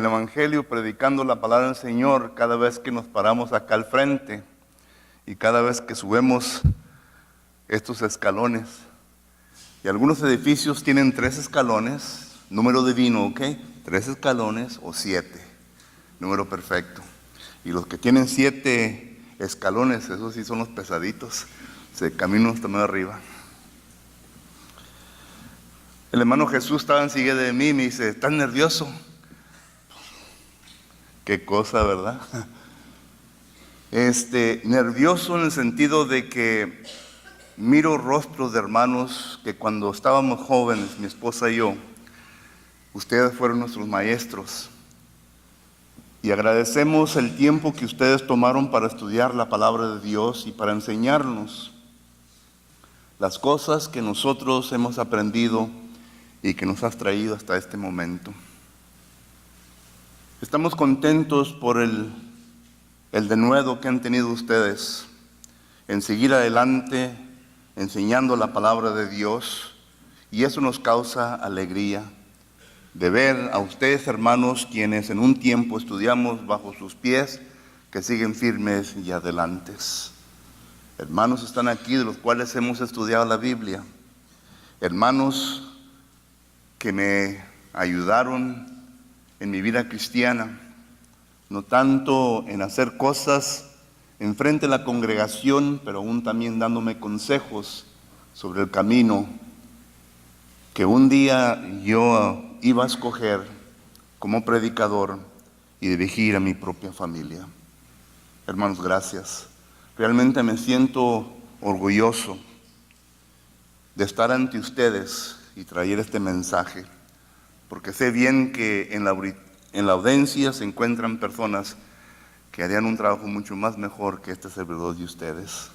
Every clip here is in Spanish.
el Evangelio, predicando la palabra del Señor, cada vez que nos paramos acá al frente y cada vez que subimos estos escalones. Y algunos edificios tienen 3 escalones, número divino, ¿ok? 3 escalones o 7, número perfecto. Y los que tienen 7 escalones, esos sí son los pesaditos, se caminan hasta más arriba. El hermano Jesús estaba enseguida de mí y me dice, ¿estás nervioso? Qué cosa, ¿verdad? Nervioso en el sentido de que miro rostros de hermanos que cuando estábamos jóvenes, mi esposa y yo, ustedes fueron nuestros maestros. Y agradecemos el tiempo que ustedes tomaron para estudiar la palabra de Dios y para enseñarnos las cosas que nosotros hemos aprendido y que nos has traído hasta este momento. Estamos contentos por el denuedo que han tenido ustedes en seguir adelante enseñando la palabra de Dios, y eso nos causa alegría de ver a ustedes, hermanos, quienes en un tiempo estudiamos bajo sus pies, que siguen firmes y adelantes. Hermanos están aquí de los cuales hemos estudiado la Biblia, hermanos que me ayudaron en mi vida cristiana, no tanto en hacer cosas enfrente de la congregación, pero aún también dándome consejos sobre el camino que un día yo iba a escoger como predicador y dirigir a mi propia familia. Hermanos, gracias. Realmente me siento orgulloso de estar ante ustedes y traer este mensaje, porque sé bien que en la audiencia se encuentran personas que harían un trabajo mucho más mejor que este servidor de ustedes.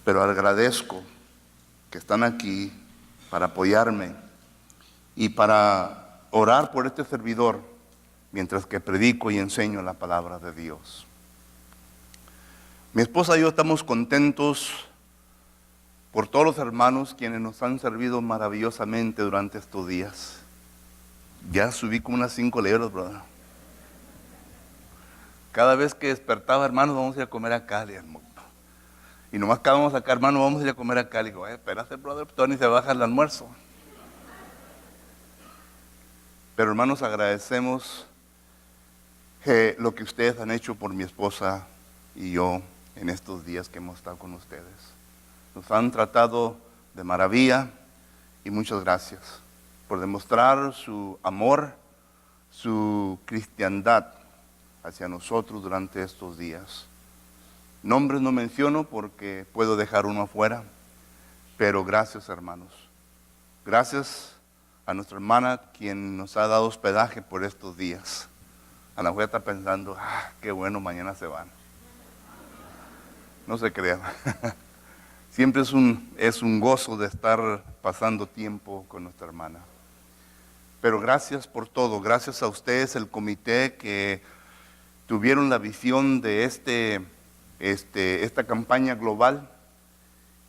Pero agradezco que están aquí para apoyarme y para orar por este servidor mientras que predico y enseño la palabra de Dios. Mi esposa y yo estamos contentos por todos los hermanos quienes nos han servido maravillosamente durante estos días. Ya subí como unas 5 libras, brother. Cada vez que despertaba, hermanos, vamos a ir a comer a Cali. Y nomás acabamos acá, hermano, vamos a ir a comer a Cali. Digo, espérate, brother, Tony, se baja el almuerzo. Pero hermanos, agradecemos lo que ustedes han hecho por mi esposa y yo en estos días que hemos estado con ustedes. Nos han tratado de maravilla y muchas gracias por demostrar su amor, su cristiandad hacia nosotros durante estos días. Nombres no menciono porque puedo dejar uno afuera, pero gracias, hermanos. Gracias a nuestra hermana quien nos ha dado hospedaje por estos días. Ana Julia está pensando, qué bueno, mañana se van. No se crean. Siempre es un gozo de estar pasando tiempo con nuestra hermana. Pero gracias por todo, gracias a ustedes, el comité que tuvieron la visión de esta campaña global,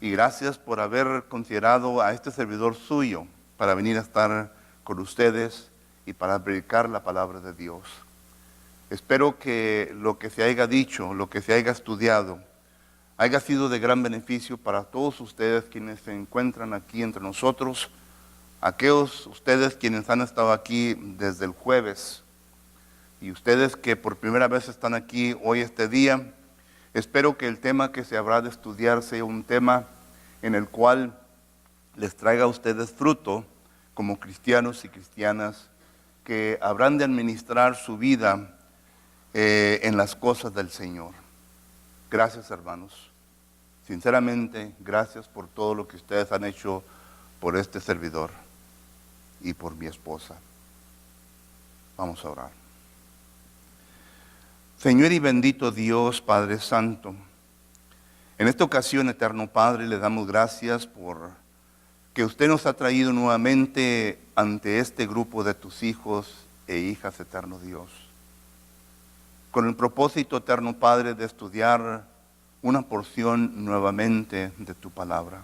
y gracias por haber considerado a este servidor suyo para venir a estar con ustedes y para predicar la palabra de Dios. Espero que lo que se haya dicho, lo que se haya estudiado, haya sido de gran beneficio para todos ustedes quienes se encuentran aquí entre nosotros, aquellos ustedes quienes han estado aquí desde el jueves, y ustedes que por primera vez están aquí hoy este día. Espero que el tema que se habrá de estudiar sea un tema en el cual les traiga a ustedes fruto como cristianos y cristianas que habrán de administrar su vida en las cosas del Señor. Gracias, hermanos. Sinceramente, gracias por todo lo que ustedes han hecho por este servidor y por mi esposa. Vamos a orar. Señor y bendito Dios, Padre Santo, en esta ocasión, eterno Padre, le damos gracias por que usted nos ha traído nuevamente ante este grupo de tus hijos e hijas, eterno Dios, con el propósito, eterno Padre, de estudiar una porción nuevamente de tu palabra.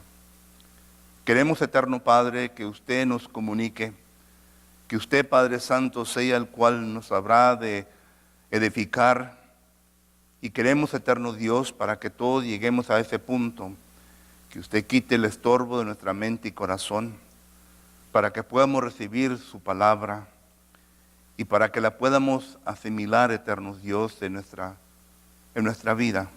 Queremos, eterno Padre, que usted nos comunique Que usted, Padre Santo, sea el cual nos habrá de edificar. Y queremos, eterno Dios, para que todos lleguemos a ese punto, que usted quite el estorbo de nuestra mente y corazón, para que podamos recibir su palabra y para que la podamos asimilar, eterno Dios, en nuestra vida.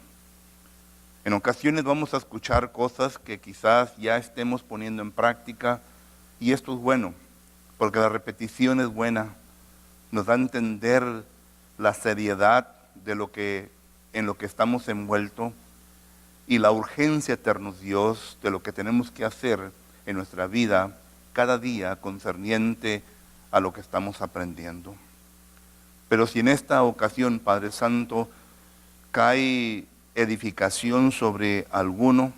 En ocasiones vamos a escuchar cosas que quizás ya estemos poniendo en práctica, y esto es bueno, porque la repetición es buena, nos da a entender la seriedad de en lo que estamos envueltos y la urgencia, eterno Dios, de lo que tenemos que hacer en nuestra vida cada día concerniente a lo que estamos aprendiendo. Pero si en esta ocasión, Padre Santo, cae edificación sobre alguno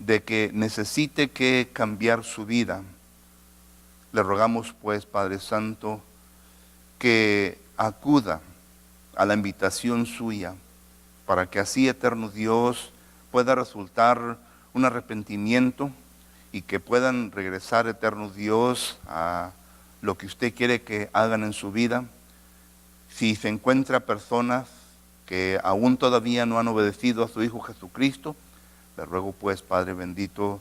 de que necesite que cambiar su vida, le rogamos pues, Padre Santo, que acuda a la invitación suya, para que así, eterno Dios, pueda resultar un arrepentimiento y que puedan regresar, eterno Dios, a lo que usted quiere que hagan en su vida. Si se encuentra personas que aún todavía no han obedecido a su Hijo Jesucristo, le ruego pues, Padre bendito,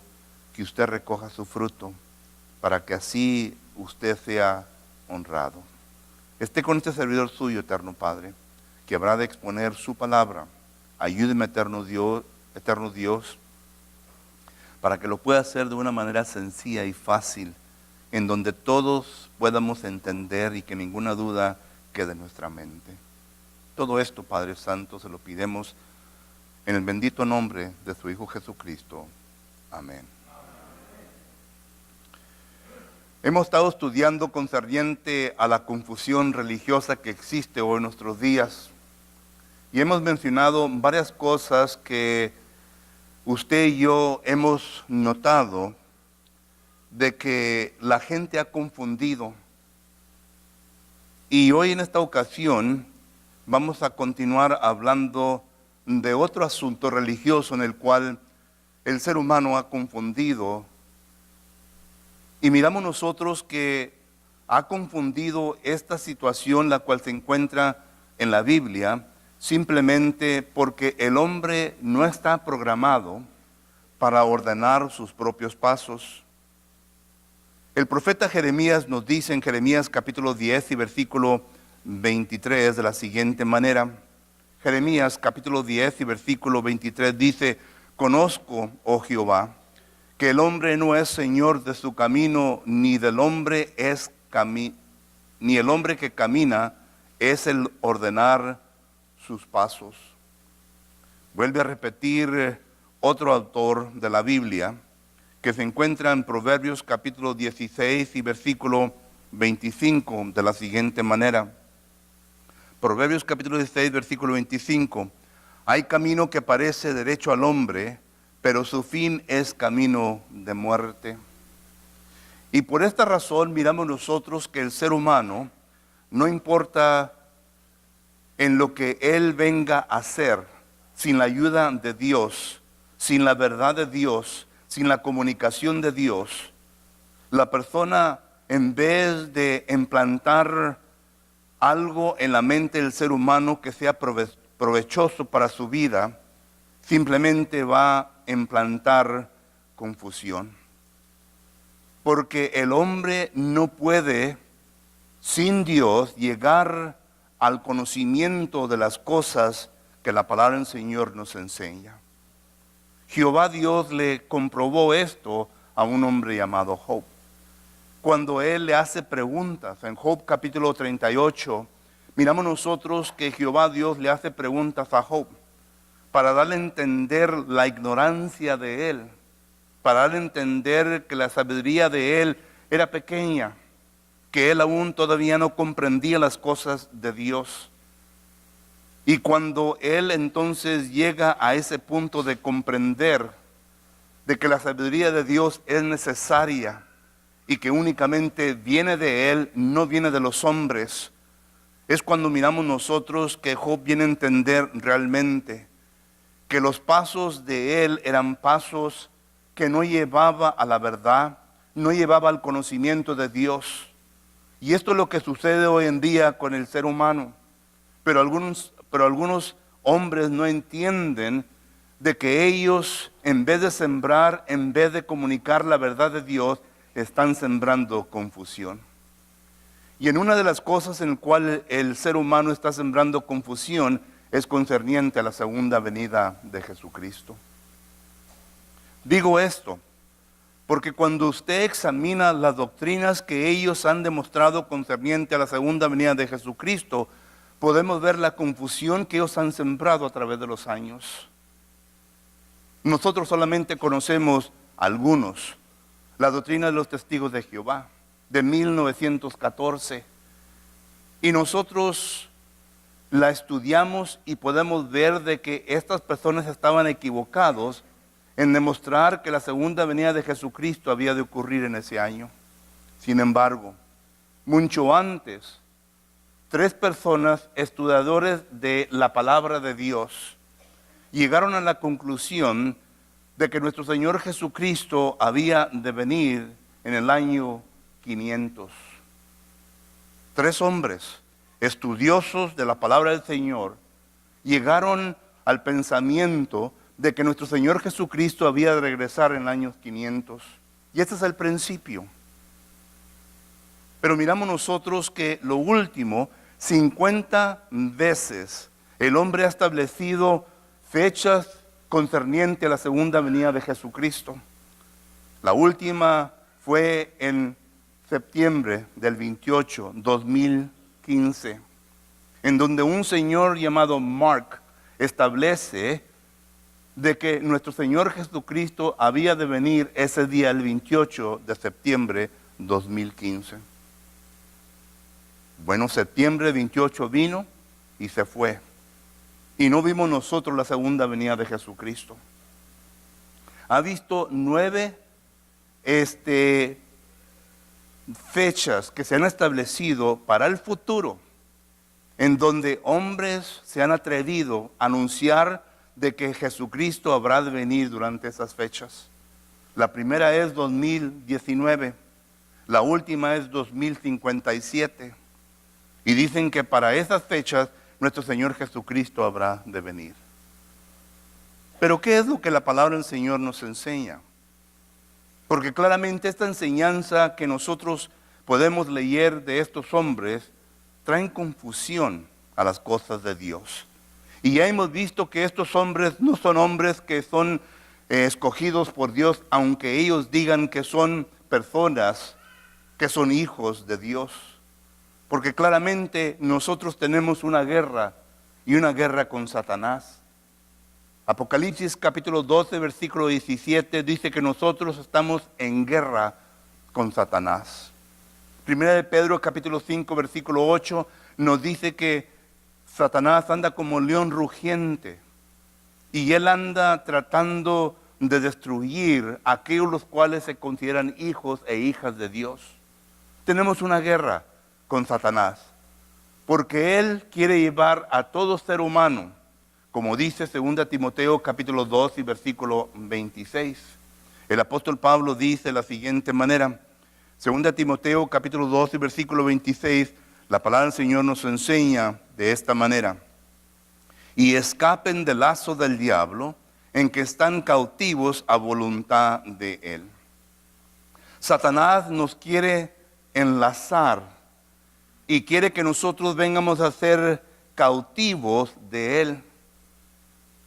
que usted recoja su fruto, para que así usted sea honrado. Esté con este servidor suyo, eterno Padre, que habrá de exponer su palabra. Ayúdeme, eterno Dios, para que lo pueda hacer de una manera sencilla y fácil, en donde todos podamos entender y que ninguna duda quede en nuestra mente. Todo esto, Padre Santo, se lo pidemos en el bendito nombre de su Hijo Jesucristo. Amén. Hemos estado estudiando concerniente a la confusión religiosa que existe hoy en nuestros días. Y hemos mencionado varias cosas que usted y yo hemos notado de que la gente ha confundido. Y hoy en esta ocasión vamos a continuar hablando de otro asunto religioso en el cual el ser humano ha confundido. Y miramos nosotros que ha confundido esta situación, la cual se encuentra en la Biblia, simplemente porque el hombre no está programado para ordenar sus propios pasos. El profeta Jeremías nos dice en Jeremías capítulo 10 y versículo 23 de la siguiente manera. Jeremías capítulo 10 y versículo 23 dice: conozco, oh Jehová, que el hombre no es señor de su camino, ni el hombre que camina es el ordenar sus pasos. Vuelve a repetir otro autor de la Biblia, que se encuentra en Proverbios capítulo 16 y versículo 25 de la siguiente manera. Proverbios capítulo 16, versículo 25. Hay camino que parece derecho al hombre, pero su fin es camino de muerte. Y por esta razón miramos nosotros que el ser humano, no importa en lo que él venga a hacer, sin la ayuda de Dios, sin la verdad de Dios, sin la comunicación de Dios, la persona, en vez de implantar algo en la mente del ser humano que sea provechoso para su vida, simplemente va a implantar confusión. Porque el hombre no puede, sin Dios, llegar al conocimiento de las cosas que la palabra del Señor nos enseña. Jehová Dios le comprobó esto a un hombre llamado Job. Cuando él le hace preguntas, en Job capítulo 38, miramos nosotros que Jehová Dios le hace preguntas a Job para darle a entender la ignorancia de él, para darle a entender que la sabiduría de él era pequeña, que él aún todavía no comprendía las cosas de Dios. Y cuando él entonces llega a ese punto de comprender de que la sabiduría de Dios es necesaria y que únicamente viene de él, no viene de los hombres, es cuando miramos nosotros que Job viene a entender realmente que los pasos de él eran pasos que no llevaba a la verdad, no llevaba al conocimiento de Dios. Y esto es lo que sucede hoy en día con el ser humano. Pero algunos hombres no entienden de que ellos, en vez de sembrar, en vez de comunicar la verdad de Dios, están sembrando confusión. Y en una de las cosas en las cuales el ser humano está sembrando confusión es concerniente a la segunda venida de Jesucristo. Digo esto porque cuando usted examina las doctrinas que ellos han demostrado concerniente a la segunda venida de Jesucristo, podemos ver la confusión que ellos han sembrado a través de los años. Nosotros solamente conocemos algunos. La doctrina de los testigos de Jehová, de 1914. Y nosotros la estudiamos y podemos ver de que estas personas estaban equivocados en demostrar que la segunda venida de Jesucristo había de ocurrir en ese año. Sin embargo, mucho antes, 3 personas, estudiadores de la palabra de Dios, llegaron a la conclusión de que nuestro Señor Jesucristo había de venir en el año 500. 3 hombres estudiosos de la palabra del Señor llegaron al pensamiento de que nuestro Señor Jesucristo había de regresar en el año 500. Y este es el principio. Pero miramos nosotros que lo último, 50 veces el hombre ha establecido fechas concerniente a la segunda venida de Jesucristo. La última fue en septiembre del 28, 2015, en donde un señor llamado Mark establece de que nuestro Señor Jesucristo había de venir ese día, el 28 de septiembre 2015. Bueno, septiembre 28 vino y se fue. Y no vimos nosotros la segunda venida de Jesucristo. Ha visto 9 fechas que se han establecido para el futuro, en donde hombres se han atrevido a anunciar de que Jesucristo habrá de venir durante esas fechas. La primera es 2019, la última es 2057. Y dicen que para esas fechas nuestro Señor Jesucristo habrá de venir. Pero ¿qué es lo que la palabra del Señor nos enseña? Porque claramente esta enseñanza que nosotros podemos leer de estos hombres traen confusión a las cosas de Dios. Y ya hemos visto que estos hombres no son hombres que son escogidos por Dios, aunque ellos digan que son personas que son hijos de Dios. Porque claramente nosotros tenemos una guerra, y una guerra con Satanás. Apocalipsis capítulo 12, versículo 17 dice que nosotros estamos en guerra con Satanás. Primera de Pedro capítulo 5, versículo 8 nos dice que Satanás anda como león rugiente y él anda tratando de destruir a aquellos los cuales se consideran hijos e hijas de Dios. Tenemos una guerra con Satanás porque él quiere llevar a todo ser humano, como dice 2 Timoteo capítulo 2 y versículo 26. El apóstol Pablo dice de la siguiente manera, 2 Timoteo capítulo 2 y versículo 26, la palabra del Señor nos enseña de esta manera: y escapen del lazo del diablo, en que están cautivos a voluntad de él. Satanás nos quiere enlazar y quiere que nosotros vengamos a ser cautivos de él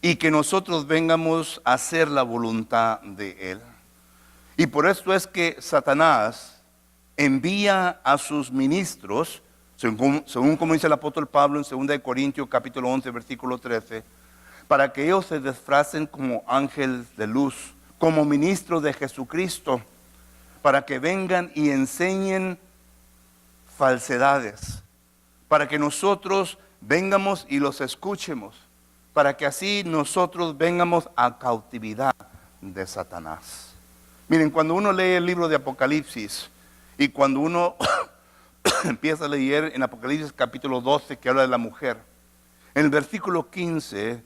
y que nosotros vengamos a hacer la voluntad de él. Y por esto es que Satanás envía a sus ministros, según como dice el apóstol Pablo en 2 Corintios capítulo 11 versículo 13, para que ellos se disfracen como ángeles de luz, como ministros de Jesucristo, para que vengan y enseñen falsedades, para que nosotros vengamos y los escuchemos, para que así nosotros vengamos a cautividad de Satanás. Miren, cuando uno lee el libro de Apocalipsis y cuando uno empieza a leer en Apocalipsis capítulo 12 que habla de la mujer, en el versículo 15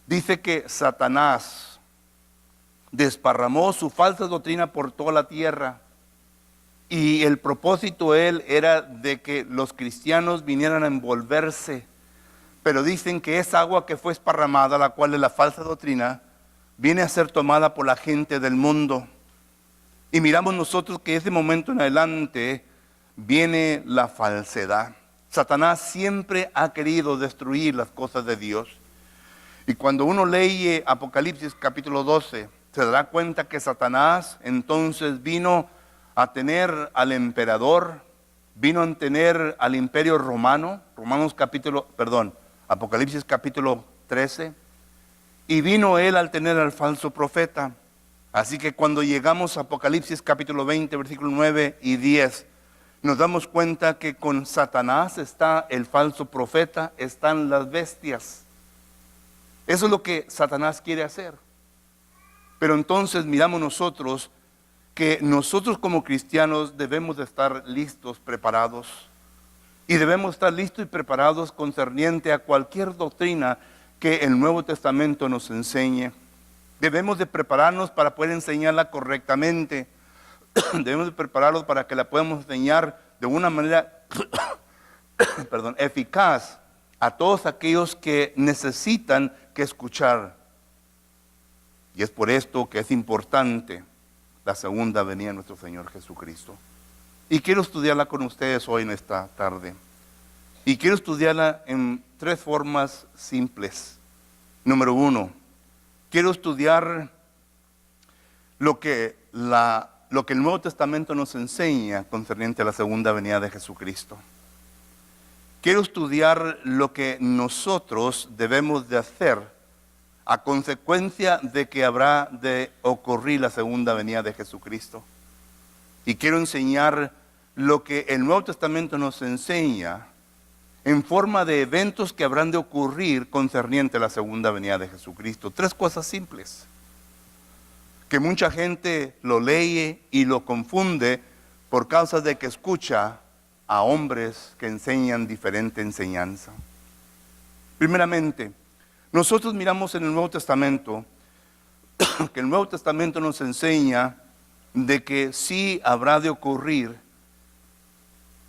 dice que Satanás desparramó su falsa doctrina por toda la tierra Y el propósito él era de que los cristianos vinieran a envolverse. Pero dicen que esa agua que fue esparramada, la cual es la falsa doctrina, viene a ser tomada por la gente del mundo. Y miramos nosotros que ese momento en adelante viene la falsedad. Satanás siempre ha querido destruir las cosas de Dios. Y cuando uno lee Apocalipsis capítulo 12, se dará cuenta que Satanás entonces vino a tener al emperador, vino a tener al imperio romano, Apocalipsis capítulo 13, y vino él al tener al falso profeta. Así que cuando llegamos a Apocalipsis capítulo 20, versículos 9 y 10, nos damos cuenta que con Satanás está el falso profeta, están las bestias. Eso es lo que Satanás quiere hacer. Pero entonces miramos nosotros que nosotros como cristianos debemos de estar listos, preparados. Y debemos estar listos y preparados concerniente a cualquier doctrina que el Nuevo Testamento nos enseñe. Debemos de prepararnos para poder enseñarla correctamente. Debemos de prepararnos para que la podamos enseñar de una manera eficaz a todos aquellos que necesitan que escuchar. Y es por esto que es importante la segunda venida de nuestro Señor Jesucristo. Y quiero estudiarla con ustedes hoy en esta tarde. Y quiero estudiarla en tres formas simples. Número uno, quiero estudiar lo que el Nuevo Testamento nos enseña concerniente a la segunda venida de Jesucristo. Quiero estudiar lo que nosotros debemos de hacer a consecuencia de que habrá de ocurrir la segunda venida de Jesucristo. Y quiero enseñar lo que el Nuevo Testamento nos enseña en forma de eventos que habrán de ocurrir concerniente a la segunda venida de Jesucristo. Tres cosas simples, que mucha gente lo lee y lo confunde por causa de que escucha a hombres que enseñan diferente enseñanza. Primeramente, nosotros miramos en el Nuevo Testamento que el Nuevo Testamento nos enseña de que sí habrá de ocurrir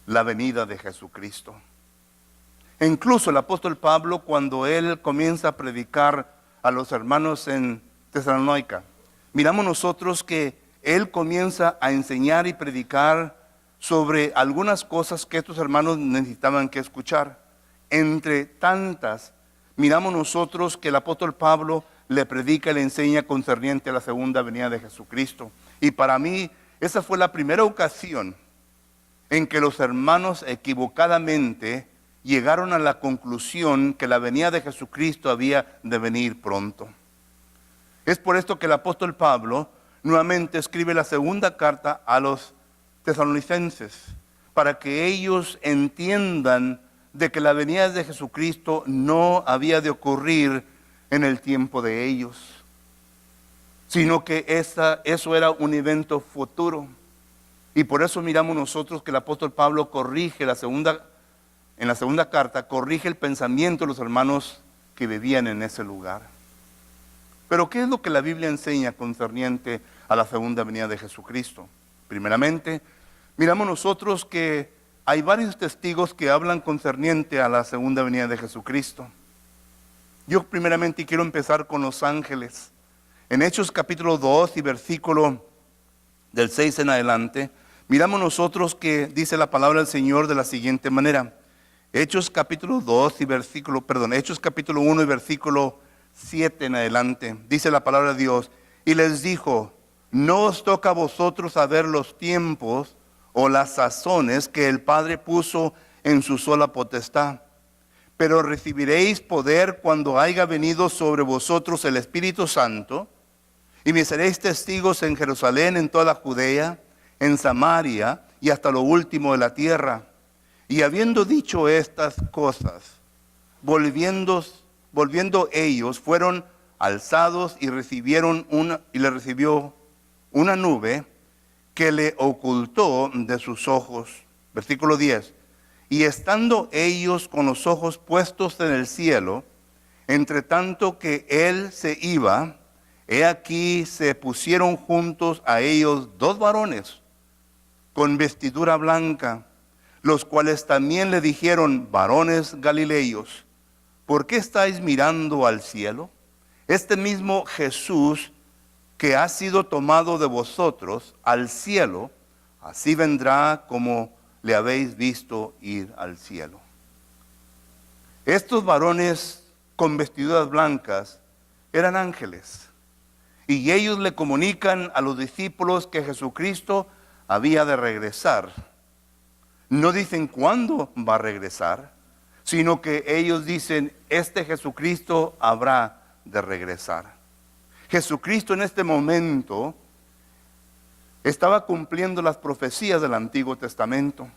la venida de Jesucristo. E incluso el apóstol Pablo, cuando él comienza a predicar a los hermanos en Tesalónica, miramos nosotros que él comienza a enseñar y predicar sobre algunas cosas que estos hermanos necesitaban que escuchar. Entre tantas, miramos nosotros que el apóstol Pablo le predica y le enseña concerniente a la segunda venida de Jesucristo. Y para mí, esa fue la primera ocasión en que los hermanos equivocadamente llegaron a la conclusión que la venida de Jesucristo había de venir pronto. Es por esto que el apóstol Pablo nuevamente escribe la segunda carta a los tesalonicenses, para que ellos entiendan de que la venida de Jesucristo no había de ocurrir en el tiempo de ellos, sino que eso era un evento futuro. Y por eso miramos nosotros que el apóstol Pablo corrige en la segunda carta, corrige el pensamiento de los hermanos que vivían en ese lugar. Pero ¿qué es lo que la Biblia enseña concerniente a la segunda venida de Jesucristo? Primeramente, miramos nosotros que hay varios testigos que hablan concerniente a la segunda venida de Jesucristo. Yo primeramente quiero empezar con los ángeles. En Hechos capítulo 2 y versículo del 6 en adelante, miramos nosotros que dice la palabra del Señor de la siguiente manera. Hechos capítulo 1 y versículo 7 en adelante, dice la palabra de Dios, y les dijo: no os toca a vosotros saber los tiempos o las sazones que el Padre puso en su sola potestad, pero recibiréis poder cuando haya venido sobre vosotros el Espíritu Santo, y me seréis testigos en Jerusalén, en toda Judea, en Samaria y hasta lo último de la tierra. Y habiendo dicho estas cosas, volviendo ellos, fueron alzados y le recibió una nube que le ocultó de sus ojos. Versículo 10. Y estando ellos con los ojos puestos en el cielo, entre tanto que él se iba, he aquí se pusieron juntos a ellos dos varones, con vestidura blanca, los cuales también le dijeron: varones galileos, ¿por qué estáis mirando al cielo? Este mismo Jesús que ha sido tomado de vosotros al cielo, así vendrá como le habéis visto ir al cielo. Estos varones con vestiduras blancas eran ángeles, y ellos le comunican a los discípulos que Jesucristo había de regresar. No dicen cuándo va a regresar, sino que ellos dicen: este Jesucristo habrá de regresar. Jesucristo en este momento estaba cumpliendo las profecías del Antiguo Testamento.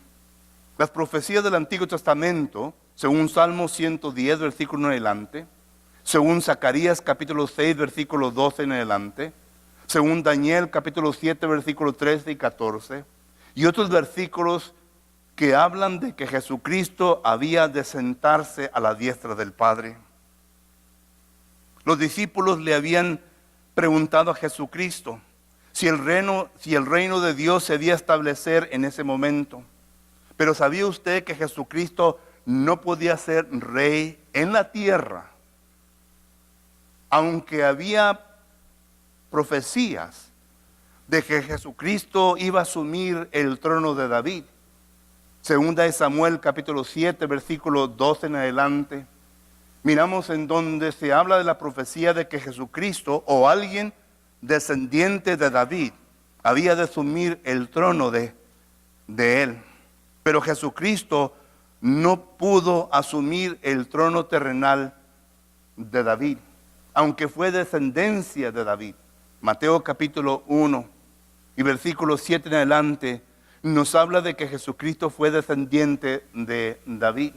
Las profecías del Antiguo Testamento, según Salmo 110, versículo 1 en adelante, según Zacarías capítulo 6, versículo 12 en adelante, según Daniel capítulo 7, versículo 13 y 14, y otros versículos que hablan de que Jesucristo había de sentarse a la diestra del Padre. Los discípulos le habían preguntado a Jesucristo si el reino de Dios se debía establecer en ese momento. Pero ¿sabía usted que Jesucristo no podía ser rey en la tierra? Aunque había profecías de que Jesucristo iba a asumir el trono de David. Segunda de Samuel capítulo 7, versículo 12 en adelante. Miramos en donde se habla de la profecía de que Jesucristo o alguien descendiente de David había de asumir el trono de él. Pero Jesucristo no pudo asumir el trono terrenal de David, aunque fue descendencia de David. Mateo capítulo 1 y versículo 7 en adelante nos habla de que Jesucristo fue descendiente de David.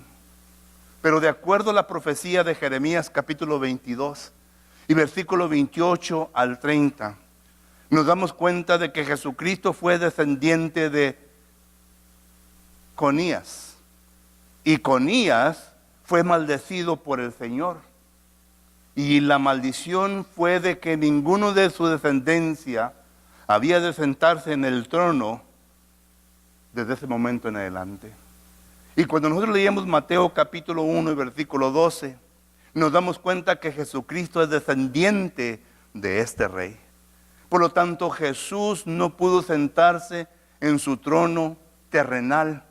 Pero de acuerdo a la profecía de Jeremías capítulo 22 y versículo 28 al 30, nos damos cuenta de que Jesucristo fue descendiente de Conías. Y Conías fue maldecido por el Señor. Y la maldición fue de que ninguno de su descendencia había de sentarse en el trono desde ese momento en adelante. Y cuando nosotros leíamos Mateo capítulo 1 y versículo 12, nos damos cuenta que Jesucristo es descendiente de este rey. Por lo tanto, Jesús no pudo sentarse en su trono terrenal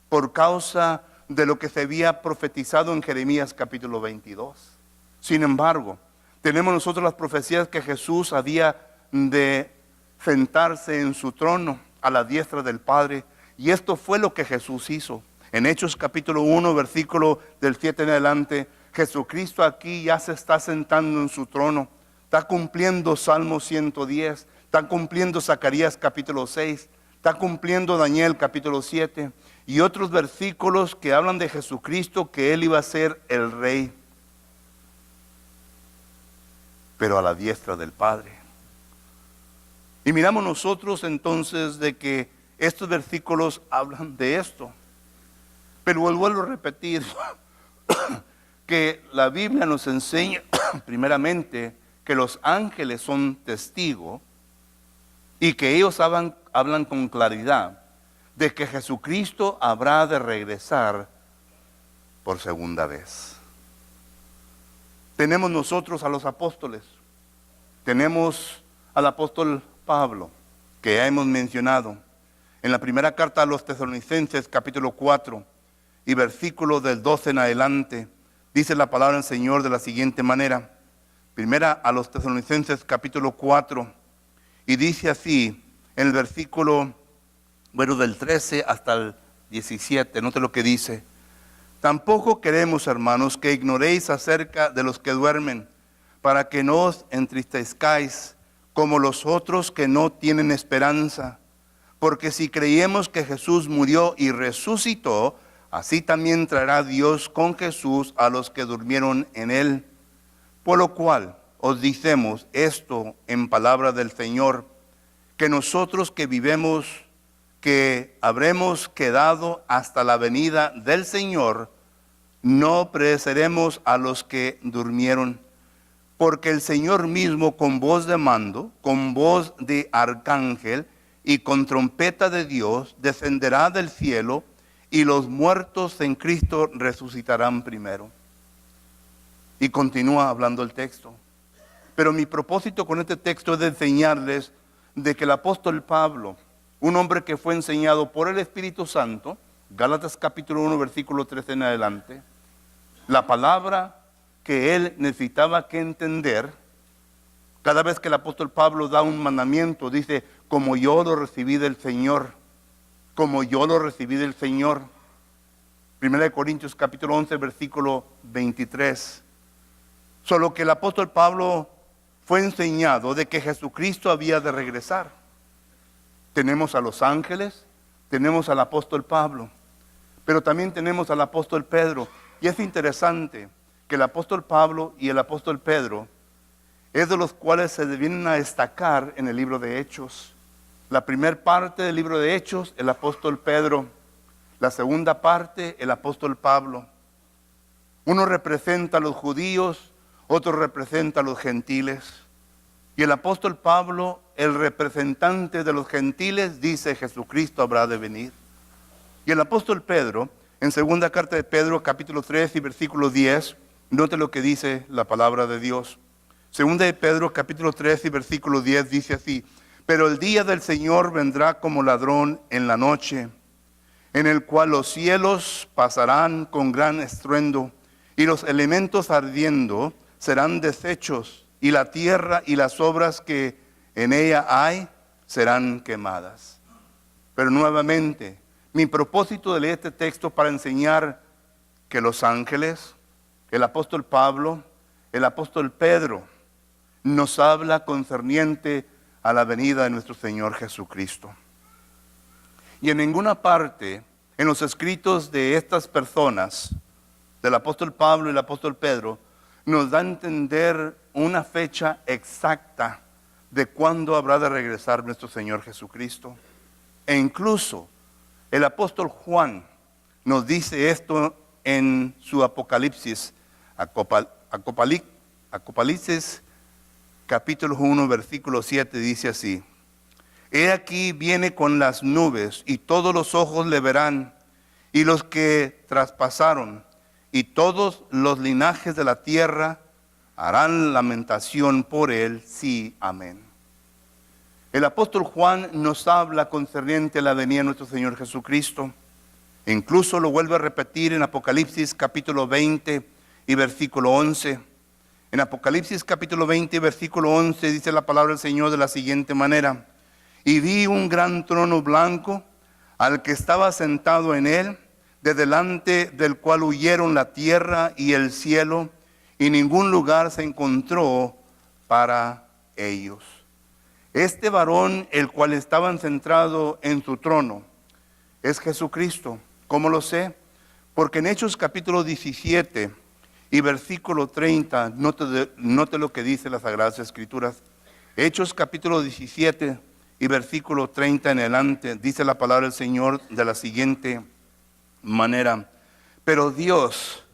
por causa de lo que se había profetizado en Jeremías capítulo 22. Sin embargo, tenemos nosotros las profecías que Jesús había de sentarse en su trono a la diestra del Padre, y esto fue lo que Jesús hizo. En Hechos capítulo 1, versículo del 7 en adelante, Jesucristo aquí ya se está sentando en su trono. Está cumpliendo Salmo 110, está cumpliendo Zacarías capítulo 6, está cumpliendo Daniel capítulo 7 y otros versículos que hablan de Jesucristo, que Él iba a ser el Rey, pero a la diestra del Padre. Y miramos nosotros entonces de que estos versículos hablan de esto. Pero vuelvo a repetir que la Biblia nos enseña primeramente que los ángeles son testigos y que ellos hablan con claridad de que Jesucristo habrá de regresar por segunda vez. Tenemos nosotros a los apóstoles, tenemos al apóstol Pablo, que ya hemos mencionado, en la primera carta a los Tesalonicenses capítulo 4 y versículo del 12 en adelante, dice la palabra del Señor de la siguiente manera. Primera a los Tesalonicenses capítulo 4, y dice así, en el versículo, del 13 hasta el 17, note lo que dice. Tampoco queremos, hermanos, que ignoréis acerca de los que duermen, para que no os entristezcáis como los otros que no tienen esperanza. Porque si creemos que Jesús murió y resucitó, así también traerá Dios con Jesús a los que durmieron en él. Por lo cual os decimos esto en palabra del Señor, que nosotros que vivemos, que habremos quedado hasta la venida del Señor, no pereceremos a los que durmieron. Porque el Señor mismo, con voz de mando, con voz de arcángel y con trompeta de Dios descenderá del cielo y los muertos en Cristo resucitarán primero. Y continúa hablando el texto. Pero mi propósito con este texto es de enseñarles de que el apóstol Pablo, un hombre que fue enseñado por el Espíritu Santo, Gálatas capítulo 1, versículo 13 en adelante, la palabra que él necesitaba que entender, cada vez que el apóstol Pablo da un mandamiento, dice, como yo lo recibí del Señor, como yo lo recibí del Señor. 1 Corintios capítulo 11, versículo 23. Solo que el apóstol Pablo fue enseñado de que Jesucristo había de regresar. Tenemos a los ángeles, tenemos al apóstol Pablo, pero también tenemos al apóstol Pedro. Y es interesante que el apóstol Pablo y el apóstol Pedro es de los cuales se vienen a destacar en el libro de Hechos. La primera parte del libro de Hechos, el apóstol Pedro. La segunda parte, el apóstol Pablo. Uno representa a los judíos, otro representa a los gentiles. Y el apóstol Pablo, el representante de los gentiles, dice, Jesucristo habrá de venir. Y el apóstol Pedro, en segunda carta de Pedro, capítulo 3 y versículo 10, note lo que dice la palabra de Dios. Segunda de Pedro, capítulo 3 y versículo 10, dice así, pero el día del Señor vendrá como ladrón en la noche, en el cual los cielos pasarán con gran estruendo, y los elementos ardiendo serán deshechos, y la tierra y las obras que en ella hay serán quemadas. Pero nuevamente, mi propósito de leer este texto para enseñar que los ángeles, el apóstol Pablo, el apóstol Pedro, nos habla concerniente a la venida de nuestro Señor Jesucristo. Y en ninguna parte, en los escritos de estas personas, del apóstol Pablo y el apóstol Pedro, nos da a entender una fecha exacta de cuándo habrá de regresar nuestro Señor Jesucristo. E incluso el apóstol Juan nos dice esto en su Apocalipsis, Apocalipsis capítulo 1, versículo 7, dice así, he aquí viene con las nubes, y todos los ojos le verán, y los que traspasaron, y todos los linajes de la tierra harán lamentación por él, sí, amén. El apóstol Juan nos habla concerniente a la venida de nuestro Señor Jesucristo. Incluso lo vuelve a repetir en Apocalipsis capítulo 20 y versículo 11. En Apocalipsis capítulo 20 y versículo 11 dice la palabra del Señor de la siguiente manera. Y vi un gran trono blanco al que estaba sentado en él, de delante del cual huyeron la tierra y el cielo, y ningún lugar se encontró para ellos. Este varón, el cual estaba centrado en su trono, es Jesucristo. ¿Cómo lo sé? Porque en Hechos capítulo 17 y versículo 30, note lo que dice las Sagradas Escrituras. Hechos capítulo 17 y versículo 30 en adelante, dice la palabra del Señor de la siguiente manera. Pero Dios,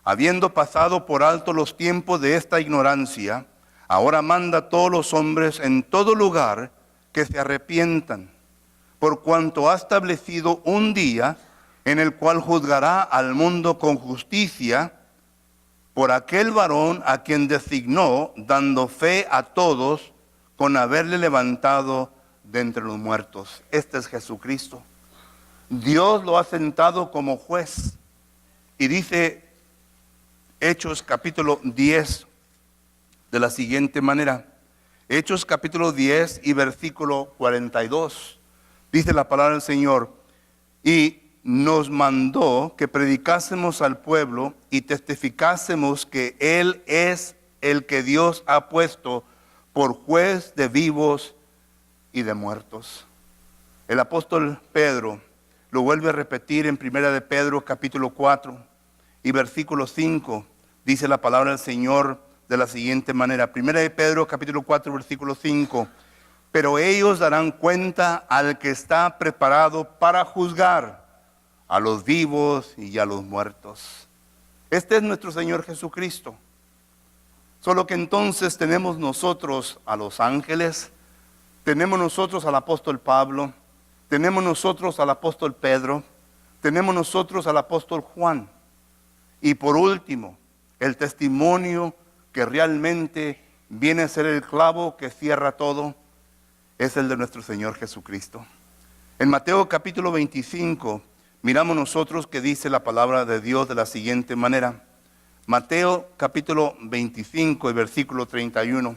habiendo pasado por alto los tiempos de esta ignorancia, ahora manda a todos los hombres en todo lugar que se arrepientan, por cuanto ha establecido un día en el cual juzgará al mundo con justicia por aquel varón a quien designó, dando fe a todos con haberle levantado de entre los muertos. Este es Jesucristo. Dios lo ha sentado como juez. Y dice Hechos capítulo 10 de la siguiente manera. Hechos capítulo 10 y versículo 42. Dice la palabra del Señor. Y nos mandó que predicásemos al pueblo y testificásemos que Él es el que Dios ha puesto por juez de vivos y de muertos. El apóstol Pedro lo vuelve a repetir en primera de Pedro capítulo 4 y versículo 5. Dice la palabra del Señor de la siguiente manera. Primera de Pedro capítulo 4 versículo 5. Pero ellos darán cuenta al que está preparado para juzgar a los vivos y a los muertos. Este es nuestro Señor Jesucristo. Solo que entonces tenemos nosotros a los ángeles, Tenemos nosotros al apóstol Pablo, tenemos nosotros al apóstol Pedro, tenemos nosotros al apóstol Juan. Y por último, el testimonio que realmente viene a ser el clavo que cierra todo, es el de nuestro Señor Jesucristo. En Mateo capítulo 25, miramos nosotros que dice la palabra de Dios de la siguiente manera. Mateo capítulo 25 y versículo 31.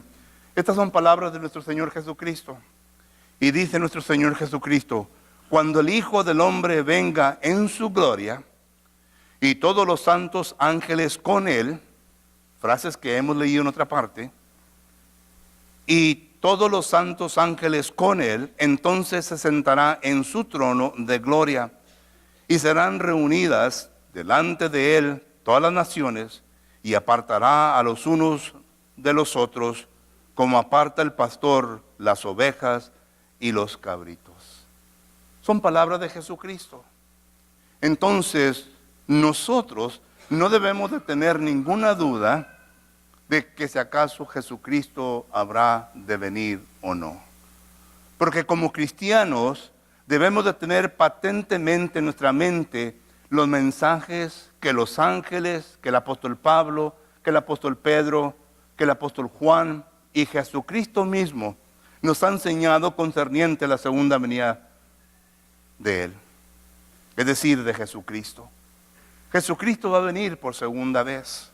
Estas son palabras de nuestro Señor Jesucristo. Y dice nuestro Señor Jesucristo: cuando el Hijo del Hombre venga en su gloria, y todos los santos ángeles con él, frases que hemos leído en otra parte, y todos los santos ángeles con él, entonces se sentará en su trono de gloria, y serán reunidas delante de él todas las naciones, y apartará a los unos de los otros, como aparta el pastor las ovejas y los cabritos. Son palabras de Jesucristo. Entonces, nosotros no debemos de tener ninguna duda de que si acaso Jesucristo habrá de venir o no. Porque como cristianos debemos de tener patentemente en nuestra mente los mensajes que los ángeles, que el apóstol Pablo, que el apóstol Pedro, que el apóstol Juan y Jesucristo mismo nos ha enseñado concerniente a la segunda venida de Él. Es decir, de Jesucristo. Jesucristo va a venir por segunda vez.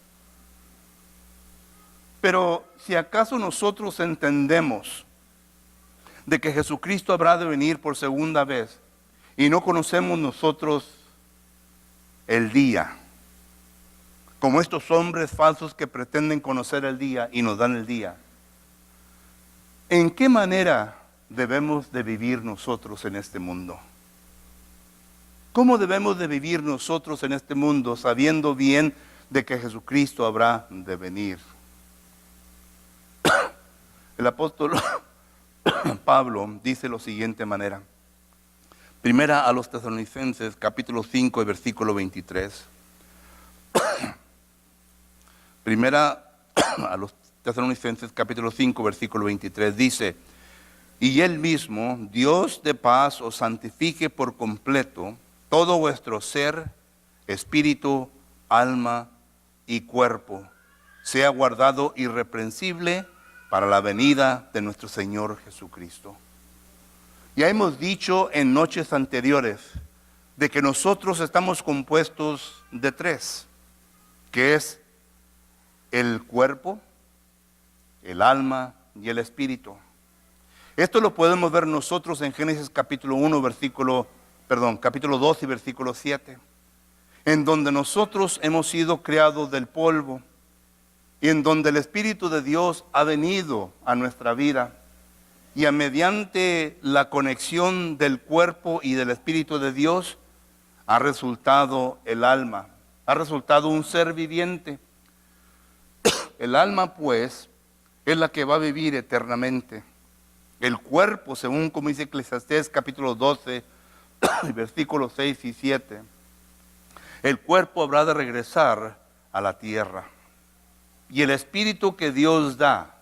Pero si acaso nosotros entendemos de que Jesucristo habrá de venir por segunda vez y no conocemos nosotros el día, como estos hombres falsos que pretenden conocer el día y nos dan el día, ¿en qué manera debemos de vivir nosotros en este mundo? ¿Cómo debemos de vivir nosotros en este mundo sabiendo bien de que Jesucristo habrá de venir? El apóstol Pablo dice lo siguiente manera. Primera a los Tesalonicenses, capítulo 5 y versículo 23. Primera a los Tesalonicenses, capítulo 5, versículo 23, dice: y Él mismo, Dios de paz, os santifique por completo todo vuestro ser, espíritu, alma y cuerpo, sea guardado irreprensible para la venida de nuestro Señor Jesucristo. Ya hemos dicho en noches anteriores de que nosotros estamos compuestos de tres, que es el cuerpo, el alma y el espíritu. Esto lo podemos ver nosotros en Génesis capítulo 2 y versículo 7, en donde nosotros hemos sido creados del polvo y en donde el Espíritu de Dios ha venido a nuestra vida y mediante la conexión del cuerpo y del Espíritu de Dios ha resultado el alma, ha resultado un ser viviente. El alma pues es la que va a vivir eternamente. El cuerpo, según como dice Eclesiastés capítulo 12, versículos 6 y 7, el cuerpo habrá de regresar a la tierra. Y el espíritu que Dios da,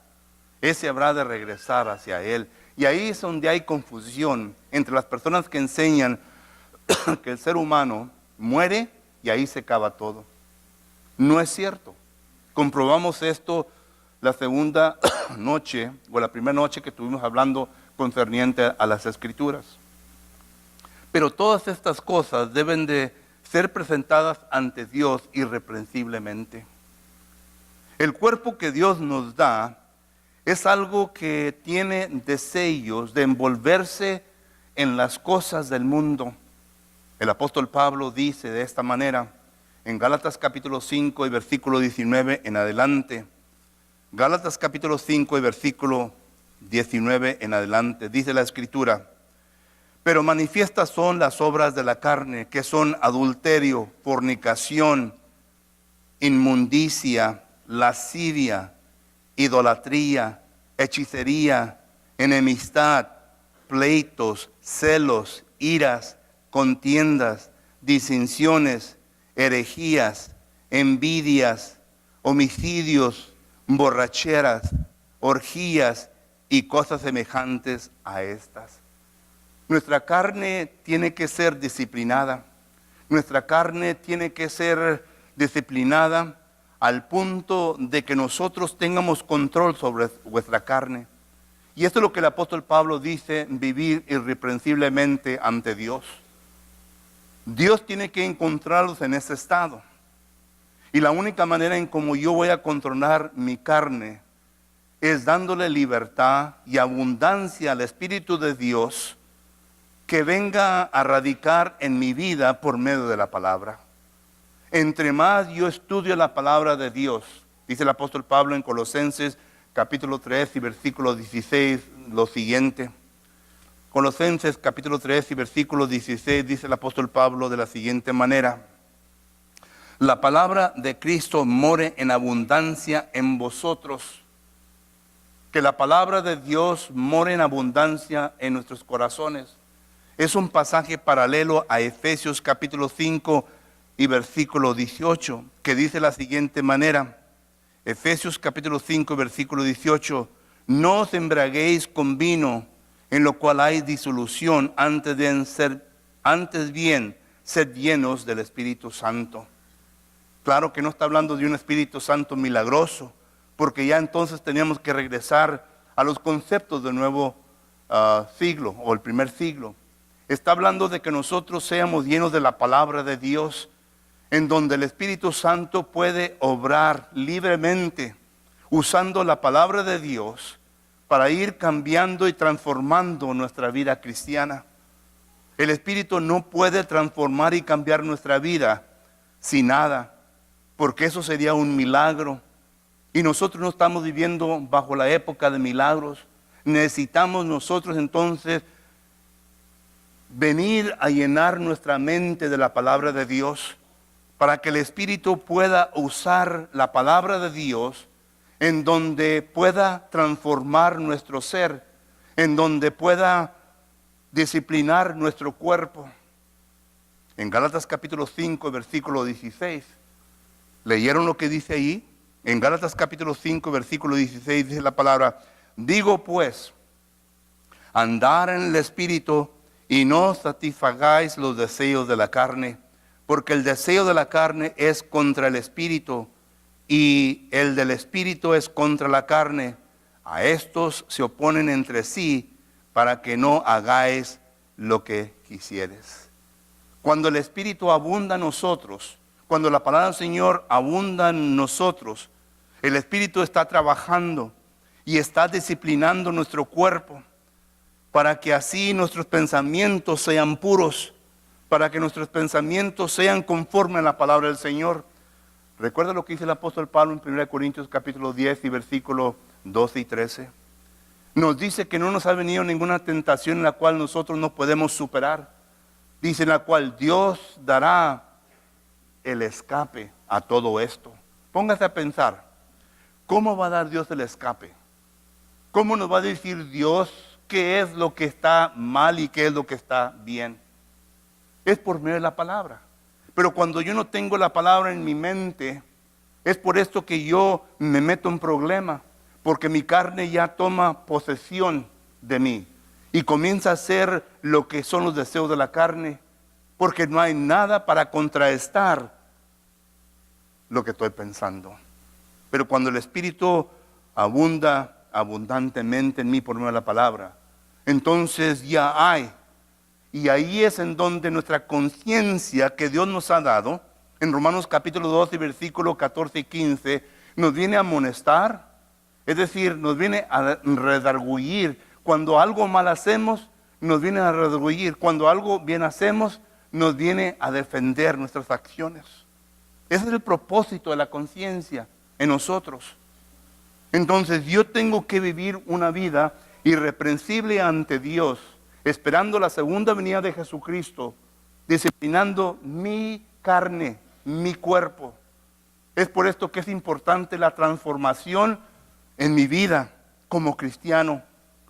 ese habrá de regresar hacia Él. Y ahí es donde hay confusión entre las personas que enseñan que el ser humano muere y ahí se acaba todo. No es cierto. Comprobamos esto la segunda noche, o la primera noche que estuvimos hablando concerniente a las Escrituras. Pero todas estas cosas deben de ser presentadas ante Dios irreprensiblemente. El cuerpo que Dios nos da es algo que tiene deseos de envolverse en las cosas del mundo. El apóstol Pablo dice de esta manera, en Gálatas capítulo 5 y versículo 19 en adelante. Gálatas capítulo 5 y versículo 19 en adelante, dice la Escritura: pero manifiestas son las obras de la carne, que son adulterio, fornicación, inmundicia, lascivia, idolatría, hechicería, enemistad, pleitos, celos, iras, contiendas, disensiones, herejías, envidias, homicidios, borracheras, orgías y cosas semejantes a estas. Nuestra carne tiene que ser disciplinada. Nuestra carne tiene que ser disciplinada al punto de que nosotros tengamos control sobre vuestra carne. Y esto es lo que el apóstol Pablo dice: vivir irreprensiblemente ante Dios. Dios tiene que encontrarlos en ese estado. Y la única manera en cómo yo voy a controlar mi carne es dándole libertad y abundancia al Espíritu de Dios que venga a radicar en mi vida por medio de la palabra. Entre más yo estudio la palabra de Dios, dice el apóstol Pablo en Colosenses capítulo 3 y versículo 16, lo siguiente. Colosenses capítulo 3 y versículo 16 dice el apóstol Pablo de la siguiente manera: la palabra de Cristo more en abundancia en vosotros. Que la palabra de Dios more en abundancia en nuestros corazones. Es un pasaje paralelo a Efesios capítulo 5 y versículo 18, que dice la siguiente manera. Efesios capítulo 5 versículo 18: no os embriaguéis con vino, en lo cual hay disolución, antes bien sed llenos del Espíritu Santo. Claro que no está hablando de un Espíritu Santo milagroso, porque ya entonces teníamos que regresar a los conceptos del nuevo siglo o el primer siglo. Está hablando de que nosotros seamos llenos de la palabra de Dios, en donde el Espíritu Santo puede obrar libremente, usando la palabra de Dios para ir cambiando y transformando nuestra vida cristiana. El Espíritu no puede transformar y cambiar nuestra vida sin nada, porque eso sería un milagro. Y nosotros no estamos viviendo bajo la época de milagros. Necesitamos nosotros entonces venir a llenar nuestra mente de la palabra de Dios, para que el Espíritu pueda usar la palabra de Dios en donde pueda transformar nuestro ser, en donde pueda disciplinar nuestro cuerpo. En Gálatas capítulo 5, versículo 16, ¿leyeron lo que dice ahí? En Gálatas capítulo 5, versículo 16 dice la palabra: digo pues, andar en el Espíritu y no satisfagáis los deseos de la carne, porque el deseo de la carne es contra el Espíritu y el del Espíritu es contra la carne. A estos se oponen entre sí, para que no hagáis lo que quisieres. Cuando el Espíritu abunda en nosotros, cuando la palabra del Señor abunda en nosotros, el Espíritu está trabajando y está disciplinando nuestro cuerpo, para que así nuestros pensamientos sean puros, para que nuestros pensamientos sean conformes a la palabra del Señor. Recuerda lo que dice el apóstol Pablo en 1 Corintios capítulo 10 y versículos 12 y 13. Nos dice que no nos ha venido ninguna tentación en la cual nosotros no podemos superar. Dice: en la cual Dios dará el escape a todo esto. Póngase a pensar, ¿cómo va a dar Dios el escape? ¿Cómo nos va a decir Dios qué es lo que está mal y qué es lo que está bien? Es por medio de la palabra. Pero cuando yo no tengo la palabra en mi mente, es por esto que yo me meto en problema, porque mi carne ya toma posesión de mí y comienza a hacer lo que son los deseos de la carne, porque no hay nada para contrarrestar lo que estoy pensando. Pero cuando el Espíritu abunda abundantemente en mí por medio de la palabra, entonces ya hay. Y ahí es en donde nuestra conciencia que Dios nos ha dado, en Romanos capítulo 12, versículos 14 y 15, nos viene a amonestar, es decir, nos viene a redarguir. Cuando algo mal hacemos, nos viene a redarguir. Cuando algo bien hacemos, nos viene a defender nuestras acciones. Ese es el propósito de la conciencia en nosotros. Entonces yo tengo que vivir una vida irreprensible ante Dios, esperando la segunda venida de Jesucristo, disciplinando mi carne, mi cuerpo. Es por esto que es importante la transformación en mi vida como cristiano,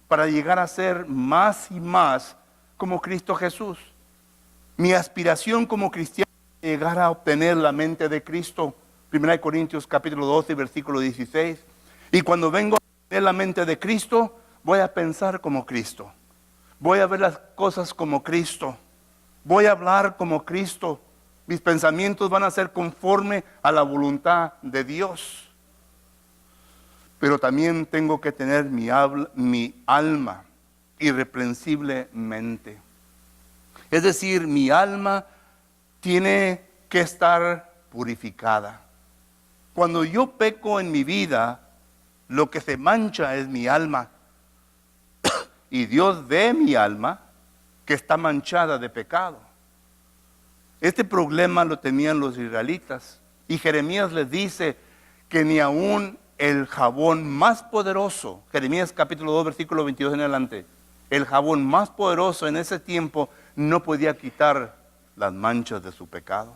para llegar a ser más y más como Cristo Jesús. Mi aspiración como cristiano es llegar a obtener la mente de Cristo. 1 Corintios capítulo 12, versículo 16. Y cuando vengo a obtener la mente de Cristo, voy a pensar como Cristo. Voy a ver las cosas como Cristo. Voy a hablar como Cristo. Mis pensamientos van a ser conforme a la voluntad de Dios. Pero también tengo que tener mi alma irreprensiblemente. Es decir, mi alma tiene que estar purificada. Cuando yo peco en mi vida, lo que se mancha es mi alma. Y Dios ve mi alma que está manchada de pecado. Este problema lo tenían los israelitas. Y Jeremías les dice que ni aún el jabón más poderoso, Jeremías capítulo 2, versículo 22 en adelante, el jabón más poderoso en ese tiempo no podía quitar las manchas de su pecado.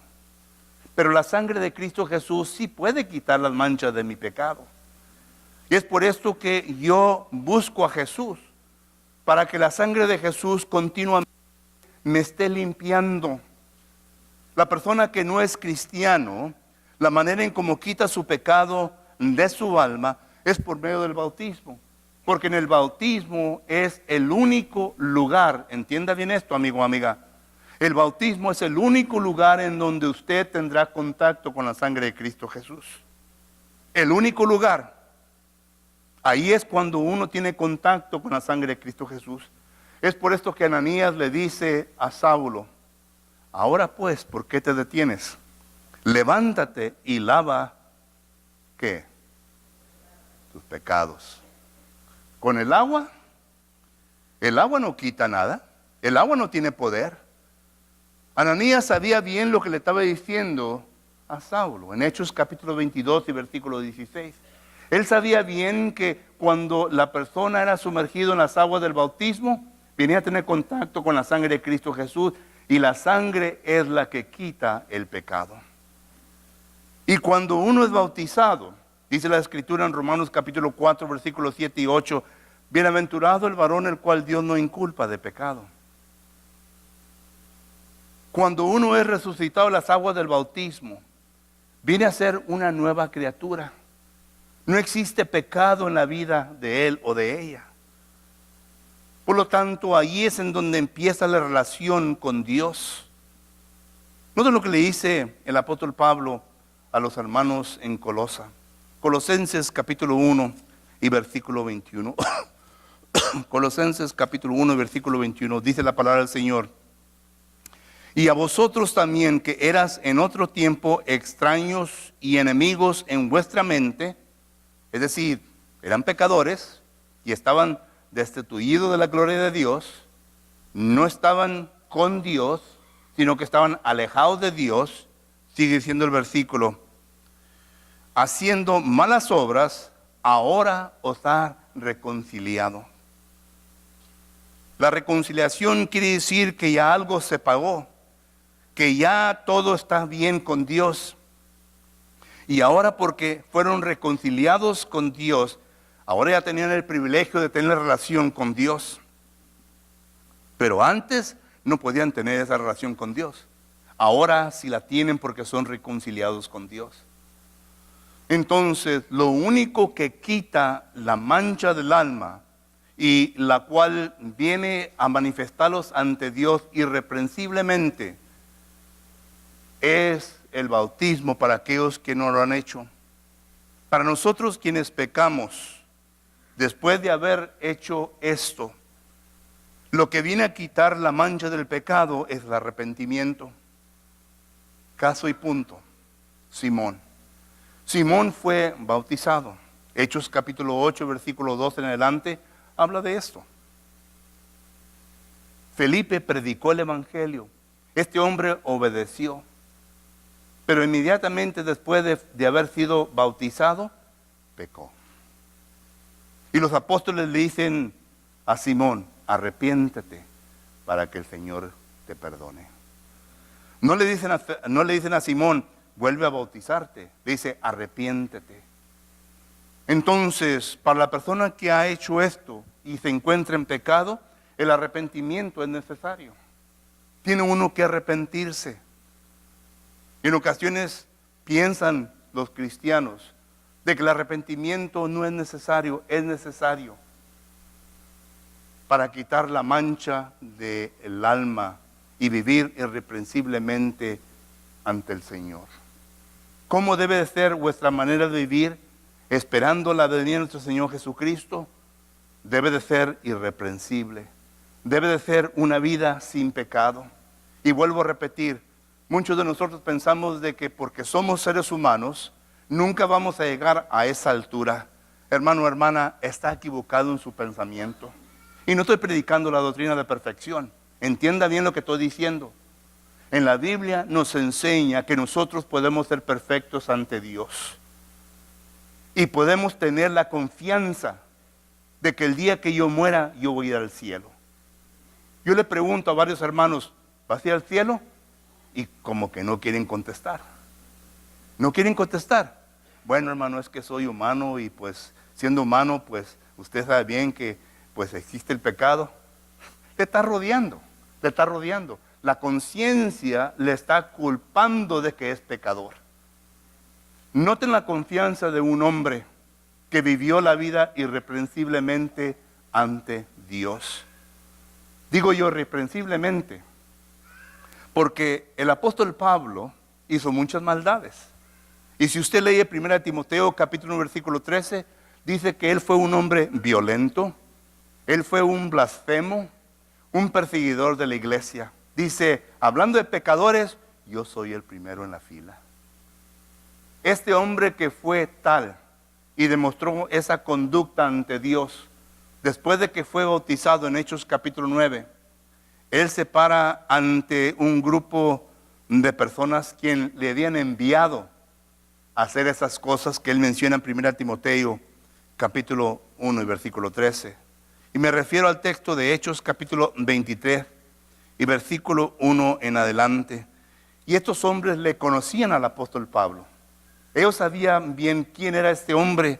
Pero la sangre de Cristo Jesús sí puede quitar las manchas de mi pecado. Y es por esto que yo busco a Jesús, para que la sangre de Jesús continuamente me esté limpiando. La persona que no es cristiano, la manera en cómo quita su pecado de su alma es por medio del bautismo. Porque en el bautismo es el único lugar, entienda bien esto, amigo o amiga, el bautismo es el único lugar en donde usted tendrá contacto con la sangre de Cristo Jesús. El único lugar. Ahí es cuando uno tiene contacto con la sangre de Cristo Jesús. Es por esto que Ananías le dice a Saulo, ahora pues, ¿por qué te detienes? Levántate y lava, ¿qué? Tus pecados. ¿Con el agua? El agua no quita nada. El agua no tiene poder. Ananías sabía bien lo que le estaba diciendo a Saulo en Hechos capítulo 22 y versículo 16. Él sabía bien que cuando la persona era sumergido en las aguas del bautismo, venía a tener contacto con la sangre de Cristo Jesús, y la sangre es la que quita el pecado. Y cuando uno es bautizado, dice la Escritura en Romanos capítulo 4, versículos 7 y 8, bienaventurado el varón el cual Dios no inculpa de pecado. Cuando uno es resucitado en las aguas del bautismo, viene a ser una nueva criatura. No existe pecado en la vida de él o de ella. Por lo tanto, ahí es en donde empieza la relación con Dios. Noten lo que le dice el apóstol Pablo a los hermanos en Colosa. Colosenses capítulo 1 y versículo 21. Colosenses capítulo 1 y versículo 21. Dice la palabra del Señor. Y a vosotros también, que eras en otro tiempo extraños y enemigos en vuestra mente, es decir, eran pecadores y estaban destituidos de la gloria de Dios, no estaban con Dios, sino que estaban alejados de Dios. Sigue diciendo el versículo, haciendo malas obras, ahora os ha reconciliado. La reconciliación quiere decir que ya algo se pagó, que ya todo está bien con Dios. Y ahora, porque fueron reconciliados con Dios, ahora ya tenían el privilegio de tener relación con Dios. Pero antes no podían tener esa relación con Dios. Ahora sí la tienen porque son reconciliados con Dios. Entonces, lo único que quita la mancha del alma y la cual viene a manifestarlos ante Dios irreprensiblemente es el bautismo para aquellos que no lo han hecho. Para nosotros quienes pecamos, después de haber hecho esto, lo que viene a quitar la mancha del pecado es el arrepentimiento. Caso y punto. Simón. Simón fue bautizado. Hechos capítulo 8, versículo 2 en adelante, habla de esto. Felipe predicó el evangelio. Este hombre obedeció. Pero inmediatamente después de haber sido bautizado, pecó. Y los apóstoles le dicen a Simón, arrepiéntete para que el Señor te perdone. No le dicen a Simón, vuelve a bautizarte. Dice, arrepiéntete. Entonces, para la persona que ha hecho esto y se encuentra en pecado, el arrepentimiento es necesario. Tiene uno que arrepentirse. En ocasiones piensan los cristianos de que el arrepentimiento no es necesario, es necesario. para quitar la mancha del alma y vivir irreprensiblemente ante el Señor. ¿Cómo debe de ser vuestra manera de vivir esperando la venida de nuestro Señor Jesucristo? Debe de ser irreprensible. Debe de ser una vida sin pecado. Y vuelvo a repetir, muchos de nosotros pensamos de que porque somos seres humanos, nunca vamos a llegar a esa altura. Hermano o hermana, está equivocado en su pensamiento. Y no estoy predicando la doctrina de perfección. Entienda bien lo que estoy diciendo. En la Biblia nos enseña que nosotros podemos ser perfectos ante Dios. Y podemos tener la confianza de que el día que yo muera, yo voy a ir al cielo. Yo le pregunto a varios hermanos, ¿vas a ir al cielo? Y como que no quieren contestar. No quieren contestar. Bueno, hermano, es que soy humano y pues siendo humano, pues usted sabe bien que pues existe el pecado. Le está rodeando, le está rodeando. La conciencia le está culpando de que es pecador. Noten la confianza de un hombre que vivió la vida irreprensiblemente ante Dios. Digo yo irreprensiblemente, porque el apóstol Pablo hizo muchas maldades. Y si usted lee 1 Timoteo capítulo 1 versículo 13, dice que él fue un hombre violento, él fue un blasfemo, un perseguidor de la iglesia. Dice, hablando de pecadores, yo soy el primero en la fila. Este hombre que fue tal y demostró esa conducta ante Dios, después de que fue bautizado en Hechos capítulo 9, él se para ante un grupo de personas quien le habían enviado a hacer esas cosas que él menciona en 1 Timoteo capítulo 1 y versículo 13. Y me refiero al texto de Hechos capítulo 23 y versículo 1 en adelante. Y estos hombres le conocían al apóstol Pablo. Ellos sabían bien quién era este hombre.